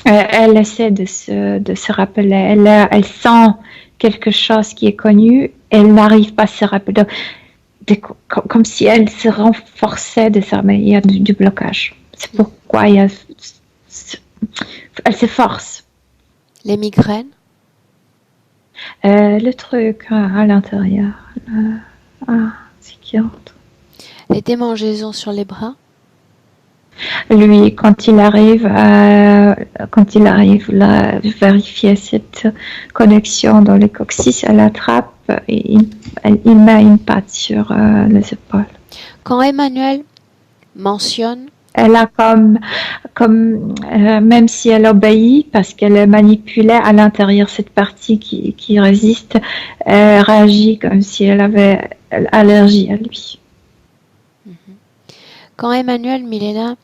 Elle essaie de se rappeler. Elle sent quelque chose qui est connu. Elle n'arrive pas à se rappeler. Comme si elle se renforçait de ça, mais il y a du blocage. C'est pourquoi elle se force. Les migraines? Le truc à l'intérieur. C'est qui entre. Les démangeaisons sur les bras? Lui, quand il arrive à vérifier cette connexion dans le coccyx, elle attrape et il met une patte sur les épaules. Quand Emmanuel mentionne, Elle a même si elle obéit, parce qu'elle manipulait à l'intérieur cette partie qui résiste, elle réagit comme si elle avait allergie à lui. quand Emmanuel, Milena,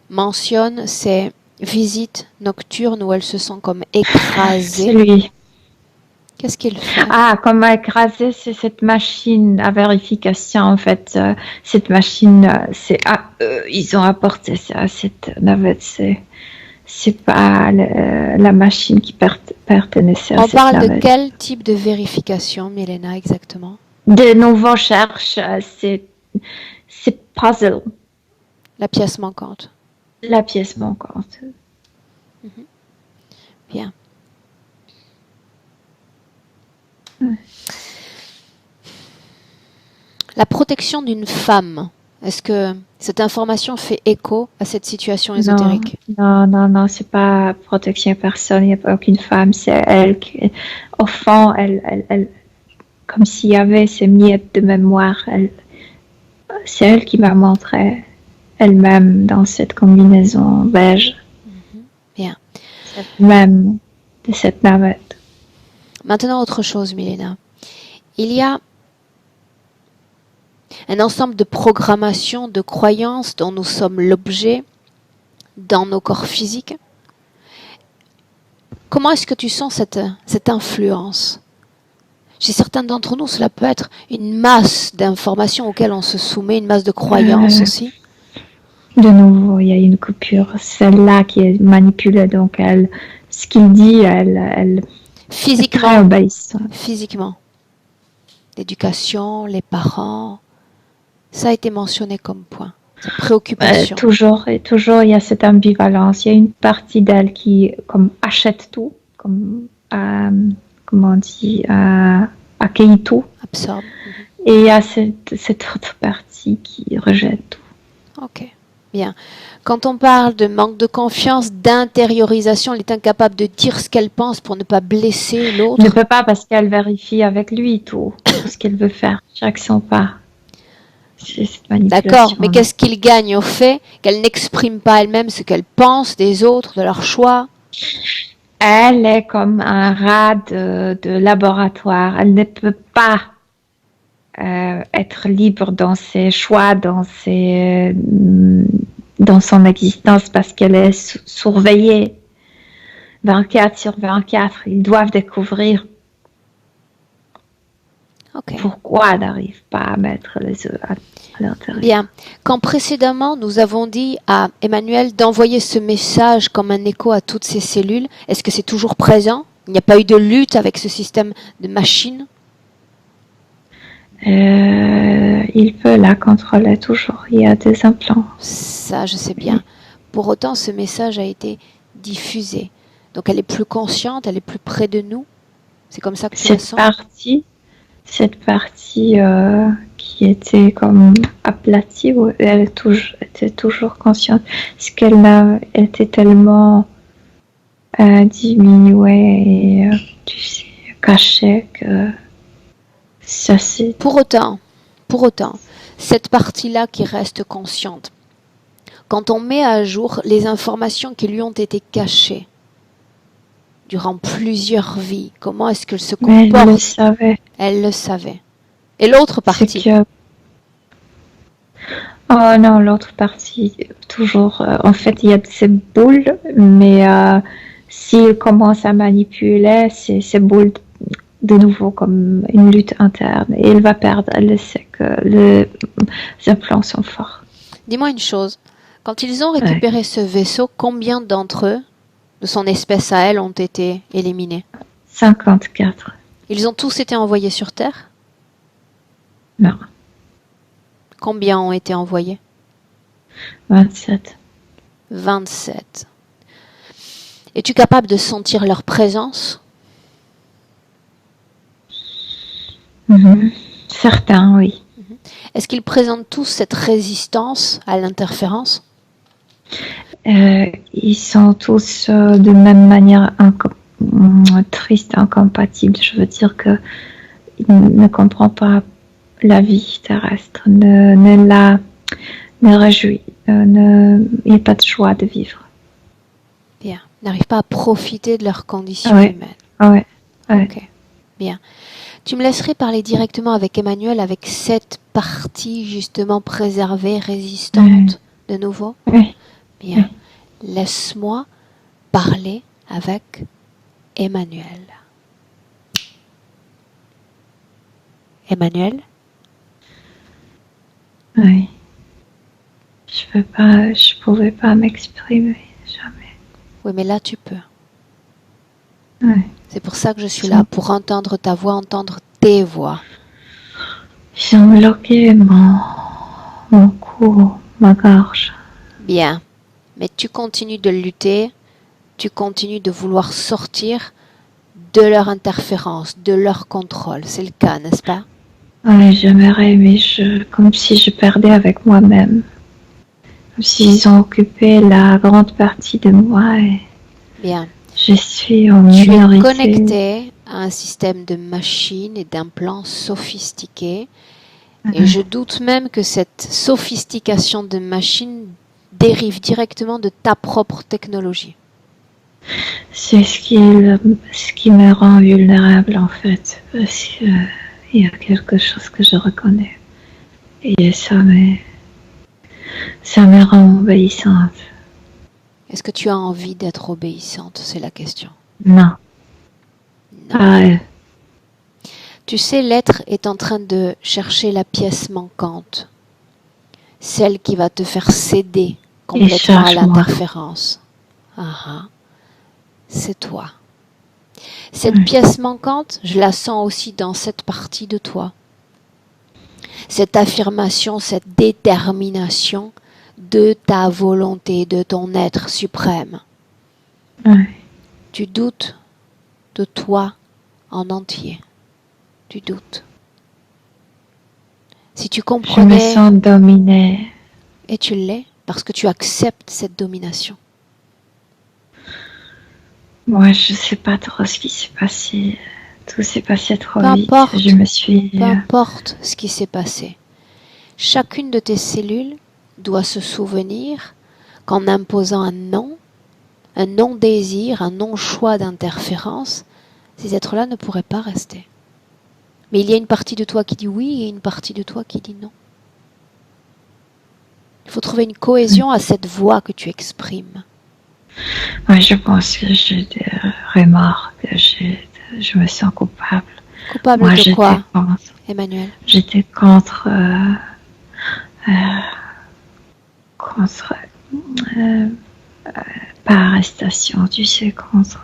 mentionne ces visites nocturnes où elle se sent comme C'est écrasée, lui. qu'est-ce qu'il fait? Ah, comme écrasé, c'est cette machine à vérification, en fait. Cette machine, ils ont apporté ça à cette navette. C'est pas la machine qui pertenait à On cette parle de navette. quel type de vérification, Milena, exactement? De nouveau, cherche c'est puzzle, La pièce manquante. la pièce manquante. Bien. La protection d'une femme. Est-ce que cette information fait écho à cette situation ésotérique? Non, c'est pas protection personne, il n'y a pas aucune femme, c'est elle qui, au fond, elle, comme s'il y avait ces miettes de mémoire, c'est elle qui m'a montré elle-même dans cette combinaison beige. Bien. Même de cette navette. Maintenant, autre chose, Milena. Il y a un ensemble de programmations, de croyances dont nous sommes l'objet dans nos corps physiques. Comment est-ce que tu sens cette influence? Chez certains d'entre nous, cela peut être une masse d'informations auxquelles on se soumet, une masse de croyances aussi. De nouveau, il y a une coupure. Celle-là qui est manipulée, donc ce qu'il dit, elle Physiquement, obéisse. physiquement. L'éducation, les parents, ça a été mentionné comme point. Cette préoccupation. Toujours, il y a cette ambivalence. Il y a une partie d'elle qui achète tout, comment on dit, accueille tout. Absorbe. Et il y a cette autre partie qui rejette tout. Ok, bien. Quand on parle de manque de confiance, d'intériorisation, elle est incapable de dire ce qu'elle pense pour ne pas blesser l'autre. Elle ne peut pas parce qu'elle vérifie avec lui tout ce qu'elle veut faire, chaque son pas. D'accord, mais qu'est-ce qu'il gagne au fait qu'elle n'exprime pas elle-même ce qu'elle pense des autres, de leur choix? Elle est comme un rat de laboratoire. Elle ne peut pas être libre dans ses choix, dans son existence parce qu'elle est surveillée 24/24. Ils doivent découvrir pourquoi elle n'arrive pas à mettre les œufs à l'intérieur. Bien. Quand précédemment nous avons dit à Emmanuel d'envoyer ce message comme un écho à toutes ses cellules, est-ce que c'est toujours présent? Il n'y a pas eu de lutte avec ce système de machine? Il peut la contrôler toujours. Il y a des implants. Ça, je sais bien. Pour autant, ce message a été diffusé. Donc, elle est plus consciente, elle est plus près de nous. C'est comme ça que tu la sens? Cette partie qui était comme aplatie, elle était toujours consciente. Parce qu'elle était tellement diminuée et tu sais, cachée que ça c'est... Pour autant, cette partie-là qui reste consciente, quand on met à jour les informations qui lui ont été cachées durant plusieurs vies, comment est-ce qu'elle se comporte? Elle le savait. Elle le savait. Et l'autre partie? Oh non, l'autre partie, toujours. En fait, il y a ces boules, mais s'il commence à manipuler, ces boules de nouveau comme une lutte interne. Et elle va perdre. Elle sait que les implants sont forts. Dis-moi une chose. Quand ils ont récupéré ce vaisseau, combien d'entre eux, de son espèce à elle, ont été éliminés? 54. Ils ont tous été envoyés sur Terre? Non. Combien ont été envoyés? 27. 27. Es-tu capable de sentir leur présence? Certains, oui. Est-ce qu'ils présentent tous cette résistance à l'interférence? Ils sont tous de même manière tristes, incompatibles. Je veux dire que ils ne comprennent pas la vie terrestre, ne réjouit, il n'y a pas de joie de vivre. Bien. N'arrivent pas à profiter de leurs conditions Ouais. humaines. Ouais. Ok. Bien. Tu me laisserais parler directement avec Emmanuel, avec cette partie justement préservée, résistante, de nouveau? Oui. Bien. Laisse-moi parler avec Emmanuel. Emmanuel? Oui. Je pouvais pas m'exprimer, jamais. Oui, mais là tu peux. Ouais. C'est pour ça que je suis là, pour entendre ta voix, entendre tes voix. J'ai bloqué mon cou, ma gorge. Bien. Mais tu continues de lutter, tu continues de vouloir sortir de leur interférence, de leur contrôle. C'est le cas, n'est-ce pas? Ouais, j'aimerais, mais comme si je perdais avec moi-même. Comme s'ils ont occupé la grande partie de moi et Bien. je suis en Tu es minorité. connecté à un système de machines et d'implants sophistiqués. Et je doute même que cette sophistication de machines dérive directement de ta propre technologie. C'est ce qui me rend vulnérable en fait, parce qu'il y a quelque chose que je reconnais. Et ça me rend obéissante. Est-ce que tu as envie d'être obéissante? C'est la question. Non. Non. Tu sais, l'être est en train de chercher la pièce manquante, celle qui va te faire céder complètement à l'interférence. C'est toi. Cette pièce manquante, je la sens aussi dans cette partie de toi. Cette affirmation, cette détermination de ta volonté, de ton être suprême. Tu doutes de toi en entier. Tu doutes. Si tu comprenais... Je me sens dominée. Et tu l'es, parce que tu acceptes cette domination. Moi, je ne sais pas trop ce qui s'est passé. Tout s'est passé trop vite. Peu importe ce qui s'est passé. Chacune de tes cellules doit se souvenir qu'en imposant un non-désir, un non-choix d'interférence, ces êtres-là ne pourraient pas rester. Mais il y a une partie de toi qui dit oui et une partie de toi qui dit non. Il faut trouver une cohésion à cette voix que tu exprimes. Ouais, je pense que j'ai des remords, que je me sens coupable. Coupable Moi, de quoi, Emmanuel? J'étais contre pas arrestation, tu sais, contre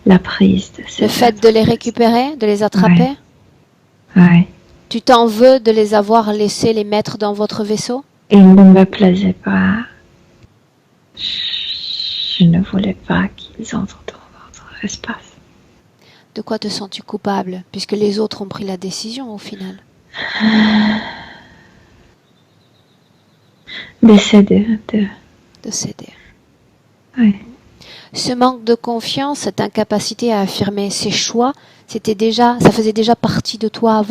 la prise de ces Le fait de les récupérer, de les attraper? Ouais. Tu t'en veux de les avoir laissés les mettre dans votre vaisseau? Il ne me plaisait pas. Je ne voulais pas qu'ils entrent dans notre espace. De quoi te sens-tu coupable, puisque les autres ont pris la décision au final? De céder. De céder. Oui. Ce manque de confiance, cette incapacité à affirmer ses choix, ça faisait déjà partie de toi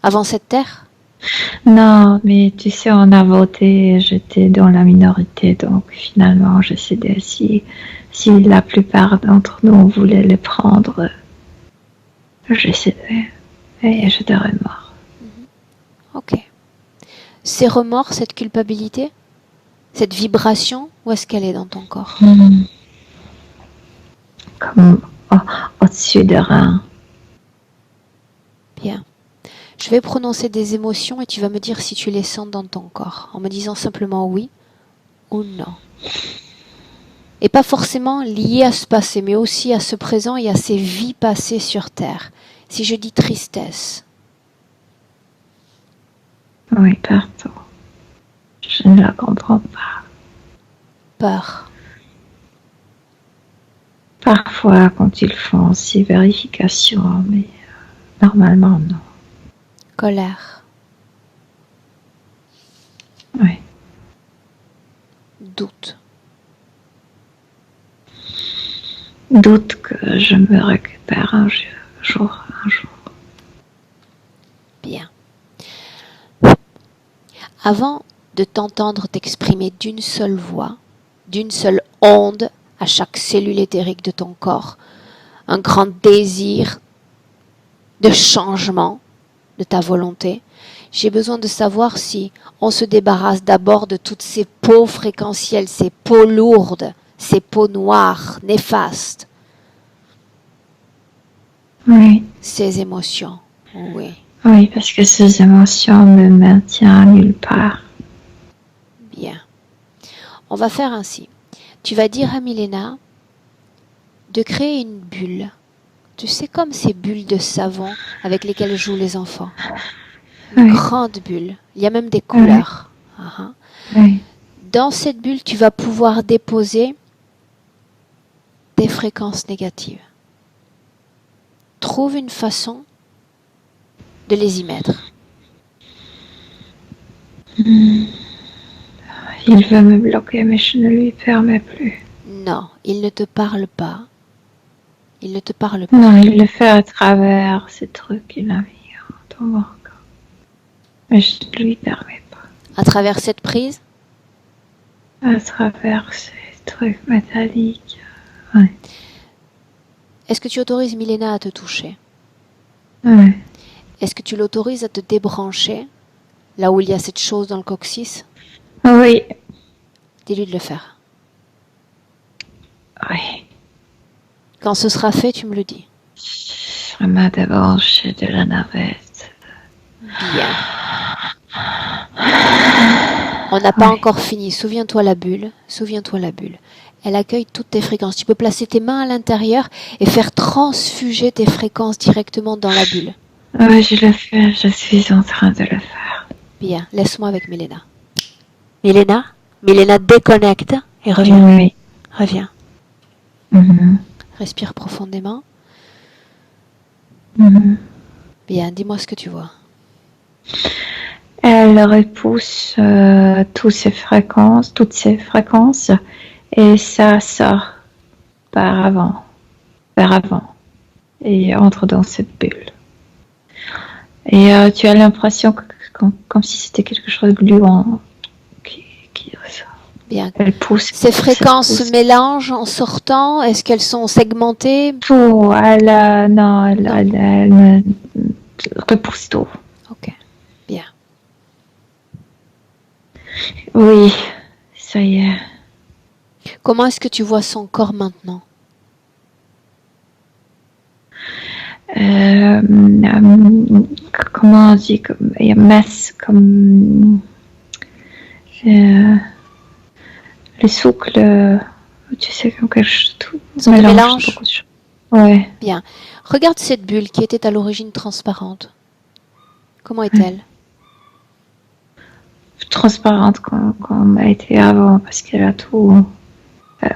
avant cette terre? Non, mais tu sais, on a voté, j'étais dans la minorité, donc finalement, je cédais. Si la plupart d'entre nous voulaient les prendre, je cédais et j'étais remords. Ok. Ces remords, cette culpabilité, cette vibration, où est-ce qu'elle est dans ton corps? Comme au-dessus de rein. Bien. Je vais prononcer des émotions et tu vas me dire si tu les sens dans ton corps, en me disant simplement oui ou non. Et pas forcément lié à ce passé, mais aussi à ce présent et à ces vies passées sur Terre. Si je dis tristesse. Oui, partout. Je ne la comprends pas. Peur. Parfois, quand ils font ces vérifications, mais normalement, non. Colère. Oui. Doute. Doute que je me récupère un jour. Bien. Avant de t'entendre t'exprimer d'une seule voix, d'une seule onde à chaque cellule éthérique de ton corps, un grand désir de changement de ta volonté, j'ai besoin de savoir si on se débarrasse d'abord de toutes ces peaux fréquentielles, ces peaux lourdes, ces peaux noires, néfastes, Oui. ces émotions. Oui, Oui, parce que ces émotions me maintiennent nulle part. bien. On va faire ainsi. Tu vas dire à Milena de créer une bulle. Tu sais, comme ces bulles de savon avec lesquelles jouent les enfants. Une grande bulle. Il y a même des couleurs. Oui. Dans cette bulle, tu vas pouvoir déposer des fréquences négatives. Trouve une façon de les y mettre. Il veut me bloquer, mais je ne lui permets plus. Non, il ne te parle pas. Il ne te parle pas. Non, il le fait à travers ces trucs qu'il a mis dans mon corps. Mais je ne lui permets pas. À travers cette prise? À travers ces trucs métalliques. Ouais. Est-ce que tu autorises Milena à te toucher? Ouais. Est-ce que tu l'autorises à te débrancher là où il y a cette chose dans le coccyx? Oui. Dis-lui de le faire. Oui. Quand ce sera fait, tu me le dis. Je m'a débranché de la navette. Bien. On n'a pas encore fini. Souviens-toi la bulle. Souviens-toi la bulle. Elle accueille toutes tes fréquences. Tu peux placer tes mains à l'intérieur et faire transfuger tes fréquences directement dans la bulle. Oui, je le fais. Je suis en train de le faire. Bien. Laisse-moi avec Milena. Milena, déconnecte et reviens. Oui. Reviens. Mm-hmm. Respire profondément. Mm-hmm. Bien. Dis-moi ce que tu vois. Elle repousse toutes ces fréquences, et ça sort vers avant, et entre dans cette bulle. Et tu as l'impression comme si c'était quelque chose de gluant qui ressort. Bien. Elle pousse. Ces fréquences se mélangent en sortant. Est-ce qu'elles sont segmentées? Tout. Elle repousse tout. Ok. Bien. Oui, ça y est. Comment est-ce que tu vois son corps maintenant? Comment on dit, il y a masse comme le soucle, tu sais, comme quelque chose tout mélange. Ouais. Bien. Regarde cette bulle qui était à l'origine transparente. Comment est-elle? Transparente comme elle était avant, parce qu'elle a tout,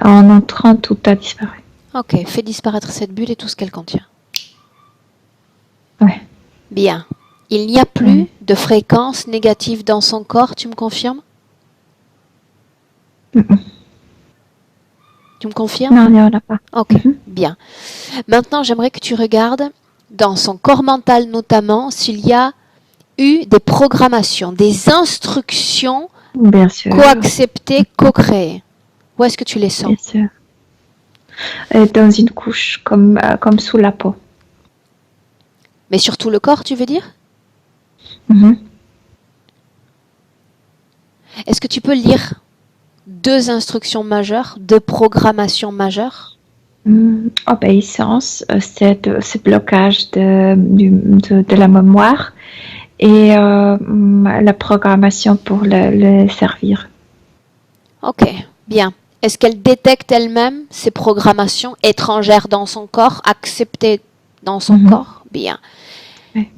en entrant, tout a disparu. Ok, fais disparaître cette bulle et tout ce qu'elle contient. Ouais. Bien. Il n'y a plus de fréquences négatives dans son corps, tu me confirmes? Tu me confirmes? Non, il n'y en a pas. Ok, bien. Maintenant, j'aimerais que tu regardes dans son corps mental notamment s'il y a eu des programmations, des instructions Bien sûr. co-acceptées, co-créées. Où est-ce que tu les sens? Bien sûr. Dans une couche comme sous la peau. Mais sur tout le corps, tu veux dire? Est-ce que tu peux lire 2 instructions majeures, 2 programmations majeures? Obéissance, c'est ce blocage de la mémoire et la programmation pour le servir. Ok, bien. Est-ce qu'elle détecte elle-même ces programmations étrangères dans son corps, acceptées dans son corps? Bien. Oui.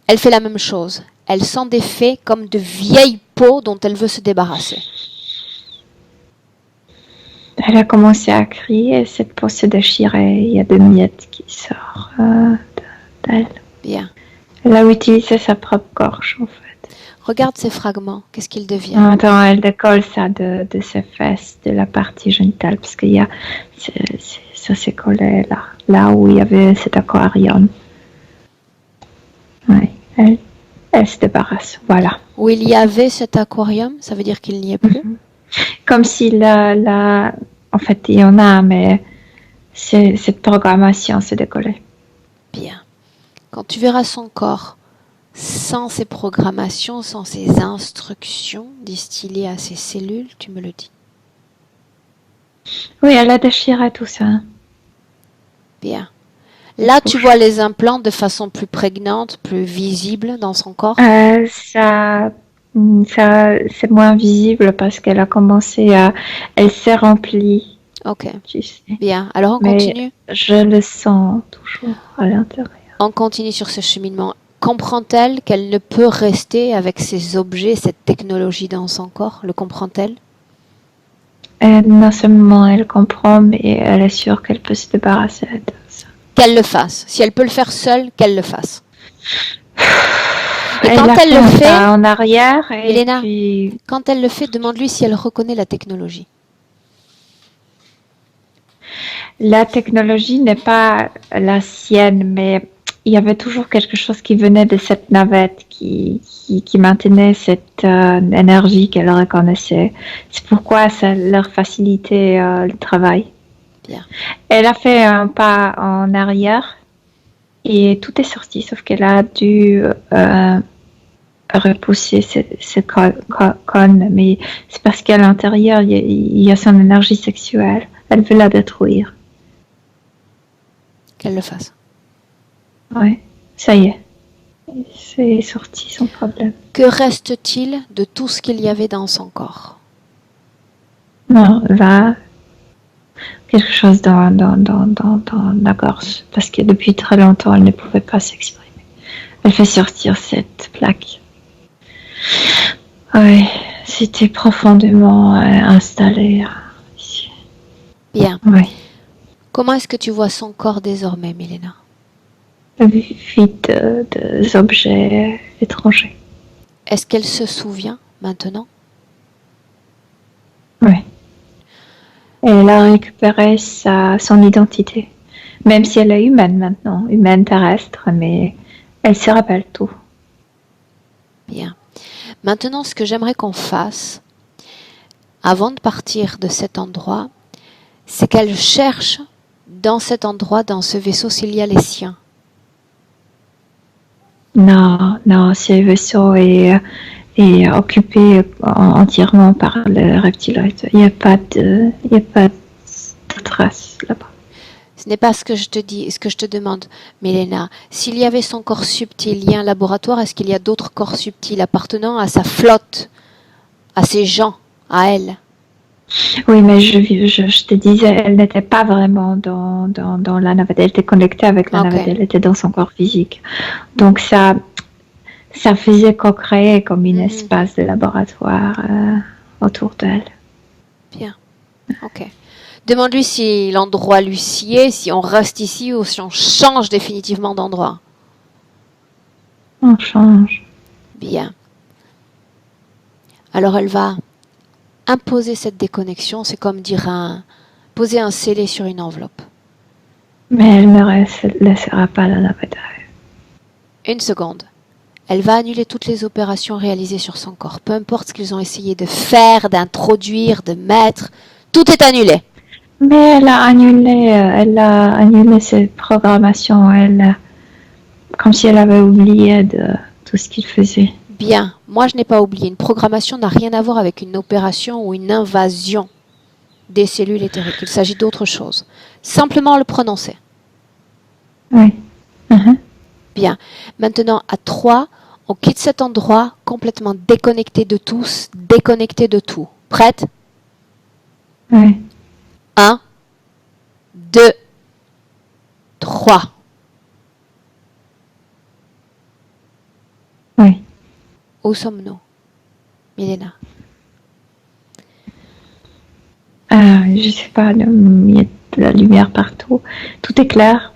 Elle fait la même chose. Elle sent des faits comme de vieilles peaux dont elle veut se débarrasser. Elle a commencé à crier, cette peau s'est déchirée, il y a des miettes qui sortent d'elle. Bien. Elle a utilisé sa propre gorge, en fait. Regarde ces fragments. Qu'est-ce qu'il devient? Attends, elle décolle ça de ses fesses, de la partie génitale, parce qu'il y a, ça s'est collé là où il y avait cet aquarium. Oui, elle se débarrasse, voilà. Où il y avait cet aquarium, ça veut dire qu'il n'y est plus? Comme si en fait, il y en a, mais cette programmation s'est décollée. Bien. Quand tu verras son corps sans ces programmations, sans ces instructions distillées à ses cellules, tu me le dis. Oui, elle a déchiré tout ça. Bien. Là, tu vois les implants de façon plus prégnante, plus visible dans son corps? Ça, c'est moins visible parce qu'elle a commencé elle s'est remplie. Ok. Tu sais. Bien. Alors, on Mais continue? je le sens toujours à l'intérieur. On continue sur ce cheminement. Comprend-elle qu'elle ne peut rester avec ces objets, cette technologie dans son corps? Le comprend-elle? Non seulement elle comprend, mais elle est sûre qu'elle peut se débarrasser de ça. Qu'elle le fasse. Si elle peut le faire seule, qu'elle le fasse. Et Elle quand a elle le fait, en arrière, et Elena, puis quand elle le fait, demande-lui si elle reconnaît la technologie. la technologie n'est pas la sienne, mais il y avait toujours quelque chose qui venait de cette navette qui maintenait cette énergie qu'elle reconnaissait. C'est pourquoi ça leur facilitait le travail. Bien. Elle a fait un pas en arrière et tout est sorti, sauf qu'elle a dû repousser ce cône, mais c'est parce qu'à l'intérieur, il y a son énergie sexuelle. Elle veut la détruire. Qu'elle le fasse. Ouais, ça y est. C'est sorti son problème. Que reste-t-il de tout ce qu'il y avait dans son corps? Non, là, quelque chose dans la gorge, parce que depuis très longtemps, elle ne pouvait pas s'exprimer. Elle fait sortir cette plaque. Oui, c'était profondément installé ici. Bien. Oui. Comment est-ce que tu vois son corps désormais, Milena? Vide d'objets étrangers. Est-ce qu'elle se souvient maintenant? Oui. Elle a récupéré son identité. Même si elle est humaine maintenant, humaine terrestre, mais elle se rappelle tout. Bien. Maintenant, ce que j'aimerais qu'on fasse, avant de partir de cet endroit, c'est qu'elle cherche dans cet endroit, dans ce vaisseau, s'il y a les siens. Non, ce vaisseau est occupé entièrement par le reptiloïde. Il n'y a pas de traces là-bas. Ce n'est pas ce que je te dis, ce que je te demande, Milena. S'il y avait son corps subtil, il y a un laboratoire, est-ce qu'il y a d'autres corps subtils appartenant à sa flotte, à ses gens, à elle? Oui, mais je te disais, elle n'était pas vraiment dans la navette. Elle était connectée avec la navette. Elle était dans son corps physique. Donc ça faisait co-créer comme un espace de laboratoire autour d'elle. Bien. Ok. Demande-lui si l'endroit lui sied, si on reste ici ou si on change définitivement d'endroit. On change. Bien. Alors elle va imposer cette déconnexion, c'est comme dire poser un scellé sur une enveloppe. Mais elle ne laissera pas la navette. Une seconde. Elle va annuler toutes les opérations réalisées sur son corps. Peu importe ce qu'ils ont essayé de faire, d'introduire, de mettre, tout est annulé. Mais elle a annulé ses programmations, comme si elle avait oublié de tout ce qu'il faisait. Bien, moi je n'ai pas oublié. Une programmation n'a rien à voir avec une opération ou une invasion des cellules éthériques. Il s'agit d'autre chose. Simplement le prononcer. Oui. Bien. Maintenant, à 3, on quitte cet endroit complètement déconnecté de tous, déconnecté de tout. Prête? Oui. 1, 2, 3. Oui. Où sommes-nous, Milena? Je sais pas, il y a de la lumière partout. Tout est clair.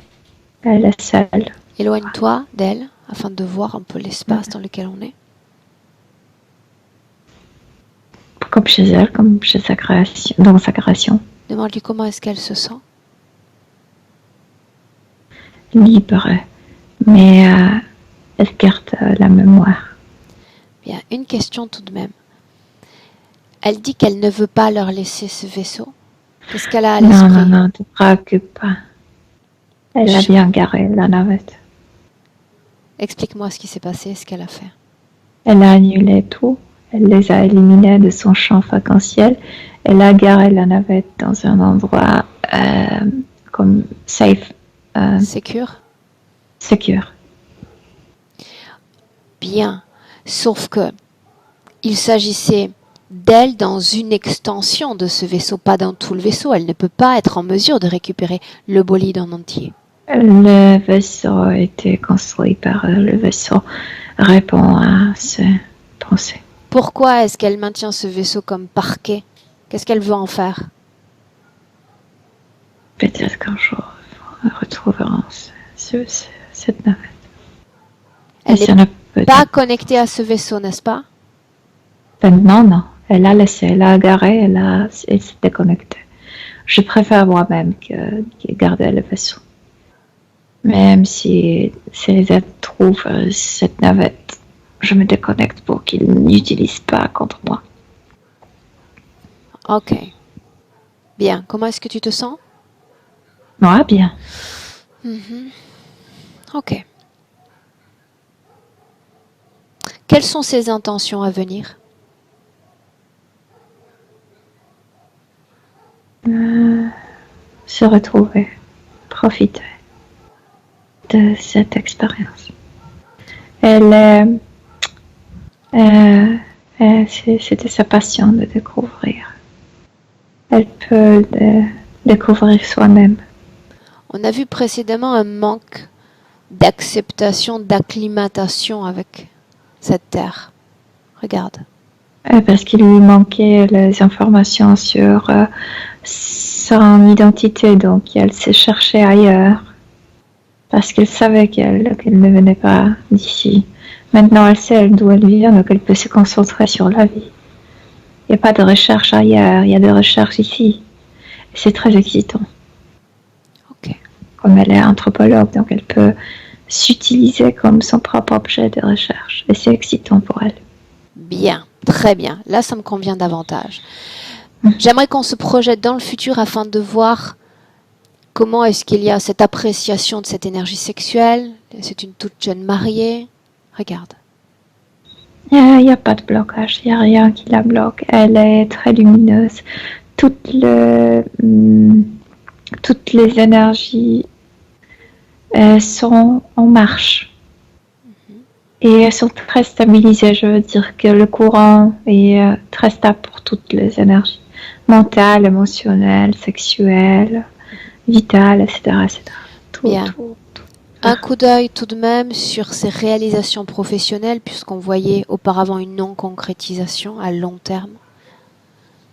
Elle est seule. Éloigne-toi d'elle afin de voir un peu l'espace dans lequel on est. Comme chez elle, comme chez sa création, dans sa création. Demande-lui comment est-ce qu'elle se sent. Libre, mais elle garde la mémoire. Bien, une question tout de même. Elle dit qu'elle ne veut pas leur laisser ce vaisseau. Qu'est-ce qu'elle a à l'esprit? Non, ne te préoccupe pas. Elle a bien garé la navette. Explique-moi ce qui s'est passé, ce qu'elle a fait. Elle a annulé tout. Elle les a éliminés de son champ fréquentiel. Elle a garé la navette dans un endroit comme safe. Sécure? Secure. Bien. Sauf que il s'agissait d'elle dans une extension de ce vaisseau, pas dans tout le vaisseau. Elle ne peut pas être en mesure de récupérer le bolide en entier. Le vaisseau a été construit par le vaisseau répond à ses pensées. Pourquoi est-ce qu'elle maintient ce vaisseau comme parquet? Qu'est-ce qu'elle veut en faire? Peut-être qu'un jour, nous retrouverons cette navette. Elle n'est pas connectée à ce vaisseau, n'est-ce pas? Maintenant, non. Elle a laissé, elle a garé, elle s'est déconnectée. Je préfère moi-même que garder le vaisseau. Même si elle trouve cette navette, je me déconnecte pour qu'ils n'utilisent pas contre moi. Ok. Bien. Comment est-ce que tu te sens? Moi, bien. Ok. Quelles sont ses intentions à venir? Se retrouver, profiter de cette expérience. C'était sa passion de découvrir. Elle peut découvrir soi-même. On a vu précédemment un manque d'acceptation, d'acclimatation avec cette terre. Regarde. Parce qu'il lui manquait les informations sur son identité, donc elle s'est cherchée ailleurs. Parce qu'elle savait qu'elle ne venait pas d'ici. Maintenant, elle sait d'où elle vient, donc elle peut se concentrer sur la vie. Il n'y a pas de recherche ailleurs, il y a des recherches ici. Et c'est très excitant. Ok. Comme elle est anthropologue, donc elle peut s'utiliser comme son propre objet de recherche. Et c'est excitant pour elle. Bien, très bien. Là, ça me convient davantage. J'aimerais qu'on se projette dans le futur afin de voir comment est-ce qu'il y a cette appréciation de cette énergie sexuelle. C'est une toute jeune mariée. Regarde. Il n'y a pas de blocage, il n'y a rien qui la bloque. Elle est très lumineuse. Toutes les énergies sont en marche. Et elles sont très stabilisées. Je veux dire que le courant est très stable pour toutes les énergies. Mentale, émotionnelle, sexuelle, vitale, etc. etc. Bien. Un coup d'œil tout de même sur ses réalisations professionnelles, puisqu'on voyait auparavant une non-concrétisation à long terme.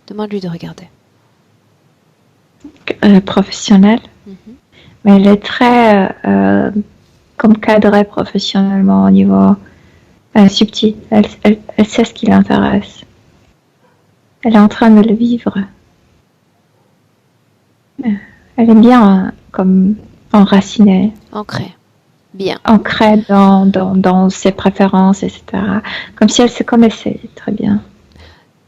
Demande-lui de regarder. Professionnelle. Mais elle est très comme cadrée professionnellement au niveau subtil. Elle sait ce qui l'intéresse. Elle est en train de le vivre. Elle est bien comme enracinée. Ancrée. Bien. Ancrée dans ses préférences, etc. Comme si elle se connaissait très bien.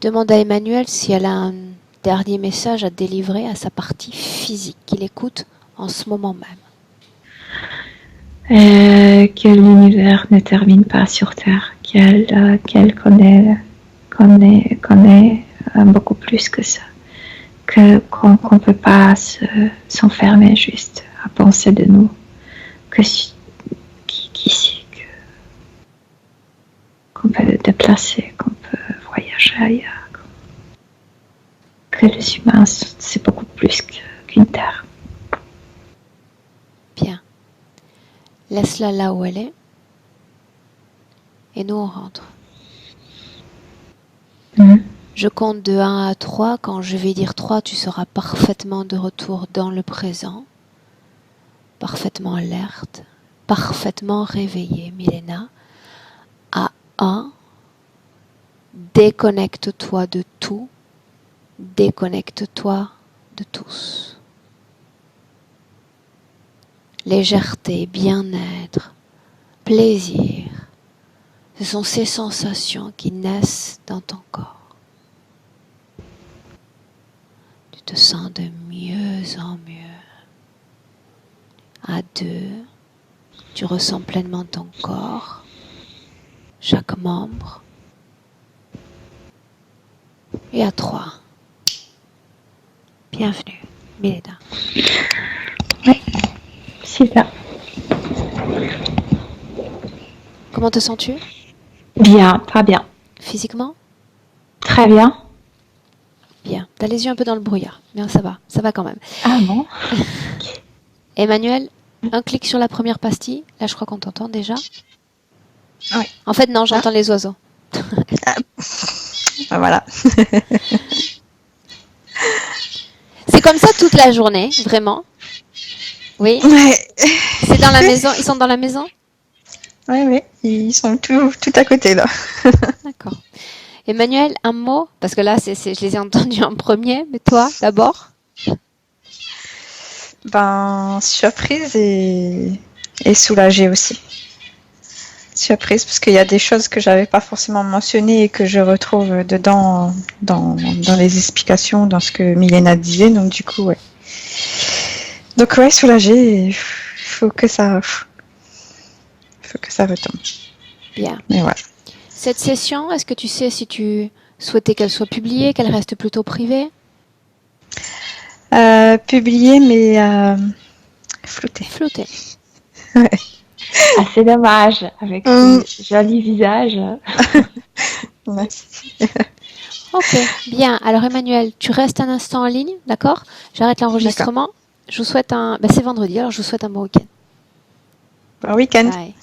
Demande à Emmanuel si elle a un dernier message à délivrer à sa partie physique, qu'il écoute en ce moment même. Que l'univers ne termine pas sur Terre, qu'elle connaît beaucoup plus que ça, qu'on ne peut pas s'enfermer juste à penser de nous, qu'on peut le déplacer, qu'on peut voyager ailleurs, que les humains, c'est beaucoup plus qu'une Terre. Bien. Laisse-la là où elle est. Et nous, on rentre. Je compte de 1 à 3. Quand je vais dire 3, tu seras parfaitement de retour dans le présent. Parfaitement alerte. parfaitement réveillée, Milena. À 1, déconnecte-toi de tout, déconnecte-toi de tous. Légèreté, bien-être, plaisir, ce sont ces sensations qui naissent dans ton corps. Tu te sens de mieux en mieux. À 2, tu ressens pleinement ton corps, chaque membre. Et à 3, bienvenue, Milena. Oui, super. Comment te sens-tu? Bien, très bien. Physiquement? Très bien. Bien. T'as les yeux un peu dans le brouillard. Bien, ça va quand même. Ah bon? Emmanuel, un clic sur la première pastille. Là, je crois qu'on t'entend déjà. Oui. En fait, non, j'entends les oiseaux. Ben voilà. C'est comme ça toute la journée, vraiment. Oui. Ouais. C'est dans la maison. Ils sont dans la maison? Ouais, ils sont tout à côté là. D'accord. Emmanuel, un mot? Parce que là, je les ai entendus en premier, mais toi, d'abord? Ben, surprise et soulagée aussi. Surprise, parce qu'il y a des choses que j'avais pas forcément mentionnées et que je retrouve dedans dans les explications, dans ce que Milena disait. Donc du coup, ouais. Donc ouais, soulagée. Il faut que ça retombe. Bien. Mais voilà. Cette session, est-ce que tu sais si tu souhaitais qu'elle soit publiée, qu'elle reste plutôt privée? Publié, mais flouté. Flottée. Ouais. Ah, c'est dommage, avec ce joli visage. Merci. Ok, bien. Alors Emmanuel, tu restes un instant en ligne, d'accord? J'arrête l'enregistrement. Je vous souhaite c'est vendredi, alors je vous souhaite un bon week-end. Bon week-end. Bye.